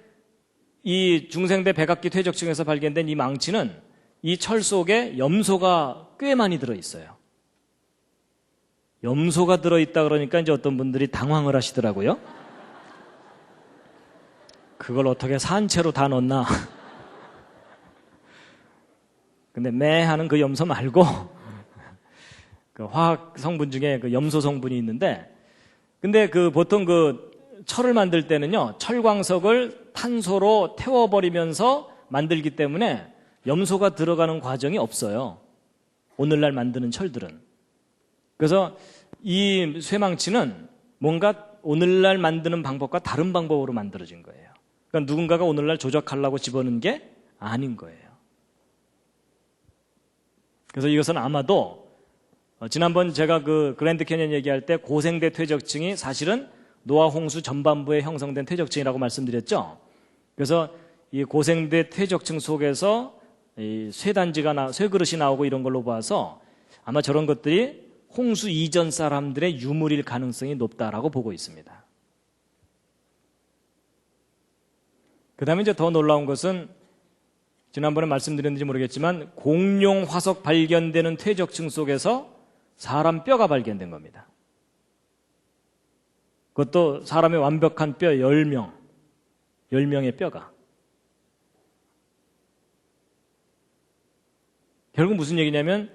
이 중생대 백악기 퇴적층에서 발견된 이 망치는 이 철 속에 염소가 꽤 많이 들어있어요. 염소가 들어있다 그러니까 이제 어떤 분들이 당황을 하시더라고요. 그걸 어떻게 산채로 다 넣나. 근데 매 하는 그 염소 말고 그 화학 성분 중에 그 염소 성분이 있는데, 근데 그 보통 그 철을 만들 때는요, 철광석을 탄소로 태워버리면서 만들기 때문에 염소가 들어가는 과정이 없어요. 오늘날 만드는 철들은. 그래서 이 쇠망치는 뭔가 오늘날 만드는 방법과 다른 방법으로 만들어진 거예요. 그러니까 누군가가 오늘날 조작하려고 집어넣은 게 아닌 거예요. 그래서 이것은 아마도 지난번 제가 그 그랜드 캐년 얘기할 때 고생대 퇴적층이 사실은 노아 홍수 전반부에 형성된 퇴적층이라고 말씀드렸죠. 그래서 이 고생대 퇴적층 속에서 이 쇠단지가 쇠그릇이 나오고 이런 걸로 봐서 아마 저런 것들이 홍수 이전 사람들의 유물일 가능성이 높다라고 보고 있습니다. 그 다음에 이제 더 놀라운 것은 지난번에 말씀드렸는지 모르겠지만 공룡 화석 발견되는 퇴적층 속에서 사람 뼈가 발견된 겁니다. 그것도 사람의 완벽한 뼈 10명, 10명의 뼈가. 결국 무슨 얘기냐면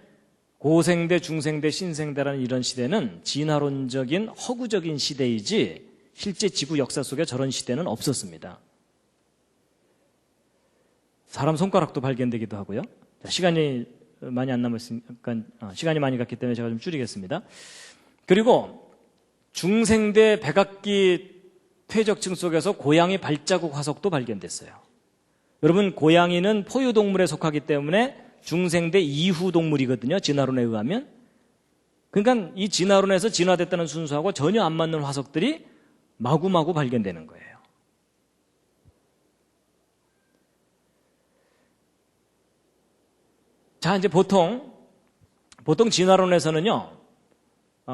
고생대, 중생대, 신생대라는 이런 시대는 진화론적인 허구적인 시대이지 실제 지구 역사 속에 저런 시대는 없었습니다. 사람 손가락도 발견되기도 하고요. 시간이 많이 안 남았으니까 시간이 많이 갔기 때문에 제가 좀 줄이겠습니다. 그리고 중생대 백악기 퇴적층 속에서 고양이 발자국 화석도 발견됐어요. 여러분, 고양이는 포유동물에 속하기 때문에 중생대 이후 동물이거든요, 진화론에 의하면. 그러니까 이 진화론에서 진화됐다는 순서하고 전혀 안 맞는 화석들이 마구마구 발견되는 거예요. 자, 이제 보통 진화론에서는요,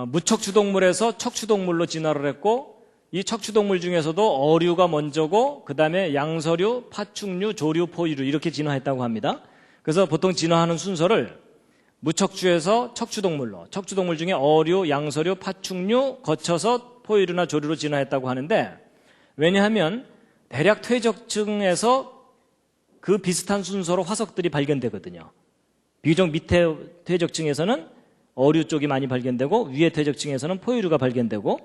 무척추동물에서 척추동물로 진화를 했고, 이 척추동물 중에서도 어류가 먼저고, 그 다음에 양서류, 파충류, 조류, 포유류 이렇게 진화했다고 합니다. 그래서 보통 진화하는 순서를 무척추에서 척추동물로, 척추동물 중에 어류, 양서류, 파충류 거쳐서 포유류나 조류로 진화했다고 하는데, 왜냐하면 대략 퇴적층에서 그 비슷한 순서로 화석들이 발견되거든요. 비교적 밑에 퇴적층에서는 어류 쪽이 많이 발견되고 위에 퇴적층에서는 포유류가 발견되고,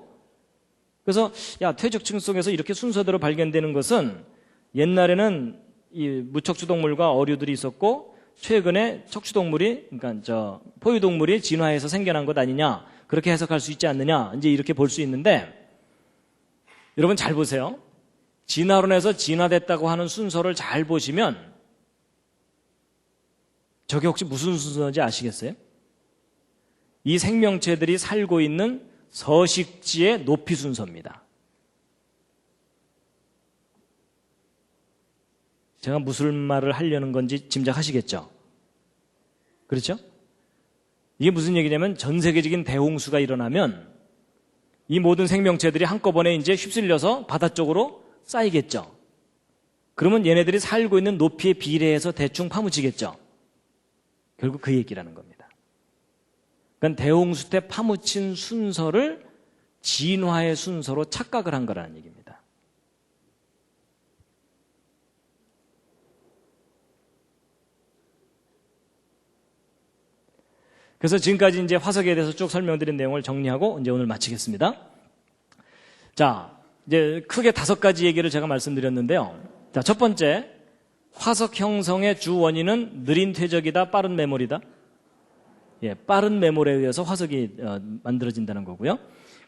그래서 퇴적층 속에서 이렇게 순서대로 발견되는 것은 옛날에는 이 무척추동물과 어류들이 있었고 최근에 척추동물이, 그러니까 포유동물이 진화해서 생겨난 것 아니냐, 그렇게 해석할 수 있지 않느냐, 이제 이렇게 볼 수 있는데, 여러분 잘 보세요. 진화론에서 진화됐다고 하는 순서를 잘 보시면 저게 혹시 무슨 순서인지 아시겠어요? 이 생명체들이 살고 있는 서식지의 높이 순서입니다. 제가 무슨 말을 하려는 건지 짐작하시겠죠? 그렇죠? 이게 무슨 얘기냐면 전 세계적인 대홍수가 일어나면 이 모든 생명체들이 한꺼번에 이제 휩쓸려서 바다 쪽으로 쌓이겠죠. 그러면 얘네들이 살고 있는 높이에 비례해서 대충 파묻히겠죠. 결국 그 얘기라는 겁니다. 그러니까 대홍수 때 파묻힌 순서를 진화의 순서로 착각을 한 거라는 얘기입니다. 그래서 지금까지 이제 화석에 대해서 쭉 설명드린 내용을 정리하고 이제 오늘 마치겠습니다. 자, 이제 크게 5가지 얘기를 제가 말씀드렸는데요. 자, 첫 번째, 화석 형성의 주 원인은 느린 퇴적이다, 빠른 매몰이다. 빠른 매몰에 의해서 화석이 만들어진다는 거고요.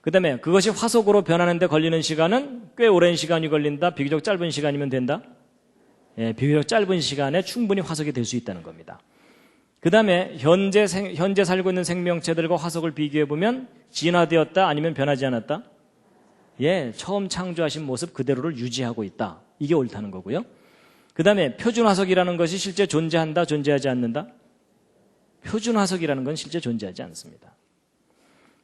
그 다음에 그것이 화석으로 변하는데 걸리는 시간은 꽤 오랜 시간이 걸린다, 비교적 짧은 시간이면 된다. 비교적 짧은 시간에 충분히 화석이 될 수 있다는 겁니다. 그 다음에 현재 살고 있는 생명체들과 화석을 비교해보면 진화되었다, 아니면 변하지 않았다? 처음 창조하신 모습 그대로를 유지하고 있다. 이게 옳다는 거고요. 그 다음에 표준화석이라는 것이 실제 존재한다, 존재하지 않는다? 표준화석이라는 건 실제 존재하지 않습니다.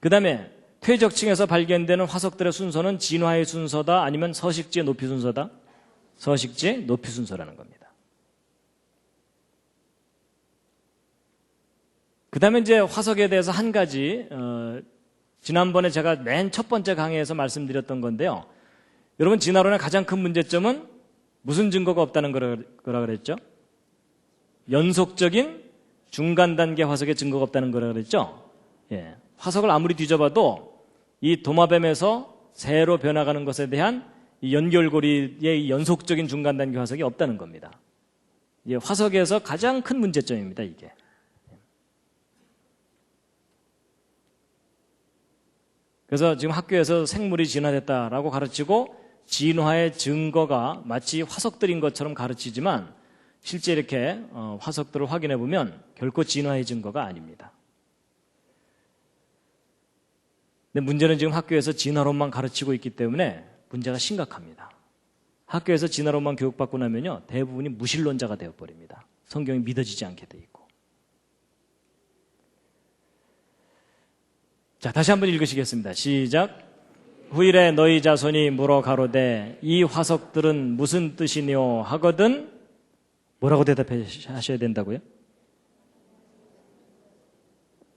그 다음에 퇴적층에서 발견되는 화석들의 순서는 진화의 순서다, 아니면 서식지의 높이 순서다? 서식지의 높이 순서라는 겁니다. 그 다음에 이제 화석에 대해서 한 가지, 지난번에 제가 맨 첫 번째 강의에서 말씀드렸던 건데요. 여러분, 진화론의 가장 큰 문제점은 무슨 증거가 없다는 거라 그랬죠? 연속적인 중간 단계 화석의 증거가 없다는 거라 그랬죠? 화석을 아무리 뒤져봐도 이 도마뱀에서 새로 변화가는 것에 대한 이 연결고리의 연속적인 중간 단계 화석이 없다는 겁니다. 화석에서 가장 큰 문제점입니다, 이게. 그래서 지금 학교에서 생물이 진화됐다라고 가르치고 진화의 증거가 마치 화석들인 것처럼 가르치지만 실제 이렇게 화석들을 확인해 보면 결코 진화의 증거가 아닙니다. 근데 문제는 지금 학교에서 진화론만 가르치고 있기 때문에 문제가 심각합니다. 학교에서 진화론만 교육받고 나면요, 대부분이 무신론자가 되어버립니다. 성경이 믿어지지 않게 돼 있고. 자, 다시 한번 읽으시겠습니다. 시작. 후일에 너희 자손이 물어 가로되 이 화석들은 무슨 뜻이뇨 하거든 뭐라고 대답하셔야 된다고요?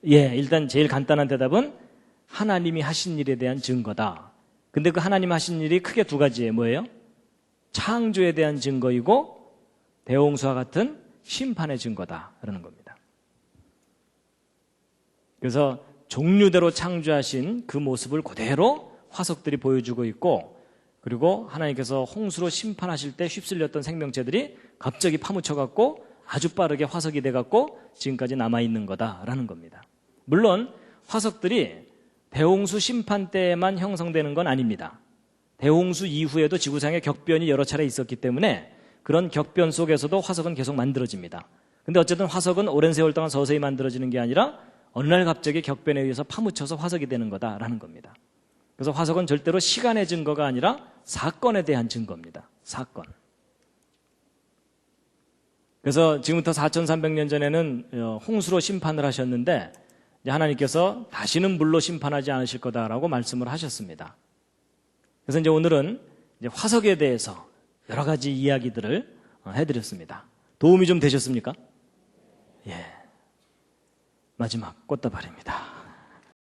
일단 제일 간단한 대답은 하나님이 하신 일에 대한 증거다. 근데 그 하나님 하신 일이 크게 두 가지예요. 뭐예요? 창조에 대한 증거이고 대홍수와 같은 심판의 증거다라는 겁니다. 그래서 종류대로 창조하신 그 모습을 그대로 화석들이 보여주고 있고, 그리고 하나님께서 홍수로 심판하실 때 휩쓸렸던 생명체들이 갑자기 파묻혀갖고 아주 빠르게 화석이 돼갖고 지금까지 남아있는 거다라는 겁니다. 물론 화석들이 대홍수 심판 때에만 형성되는 건 아닙니다. 대홍수 이후에도 지구상에 격변이 여러 차례 있었기 때문에 그런 격변 속에서도 화석은 계속 만들어집니다. 근데 어쨌든 화석은 오랜 세월 동안 서서히 만들어지는 게 아니라 어느 날 갑자기 격변에 의해서 파묻혀서 화석이 되는 거다라는 겁니다. 그래서 화석은 절대로 시간의 증거가 아니라 사건에 대한 증거입니다. 사건. 그래서 지금부터 4300년 전에는 홍수로 심판을 하셨는데 하나님께서 다시는 물로 심판하지 않으실 거다라고 말씀을 하셨습니다. 그래서 이제 오늘은 이제 화석에 대해서 여러 가지 이야기들을 해드렸습니다. 도움이 좀 되셨습니까? 마지막 꽃다발입니다.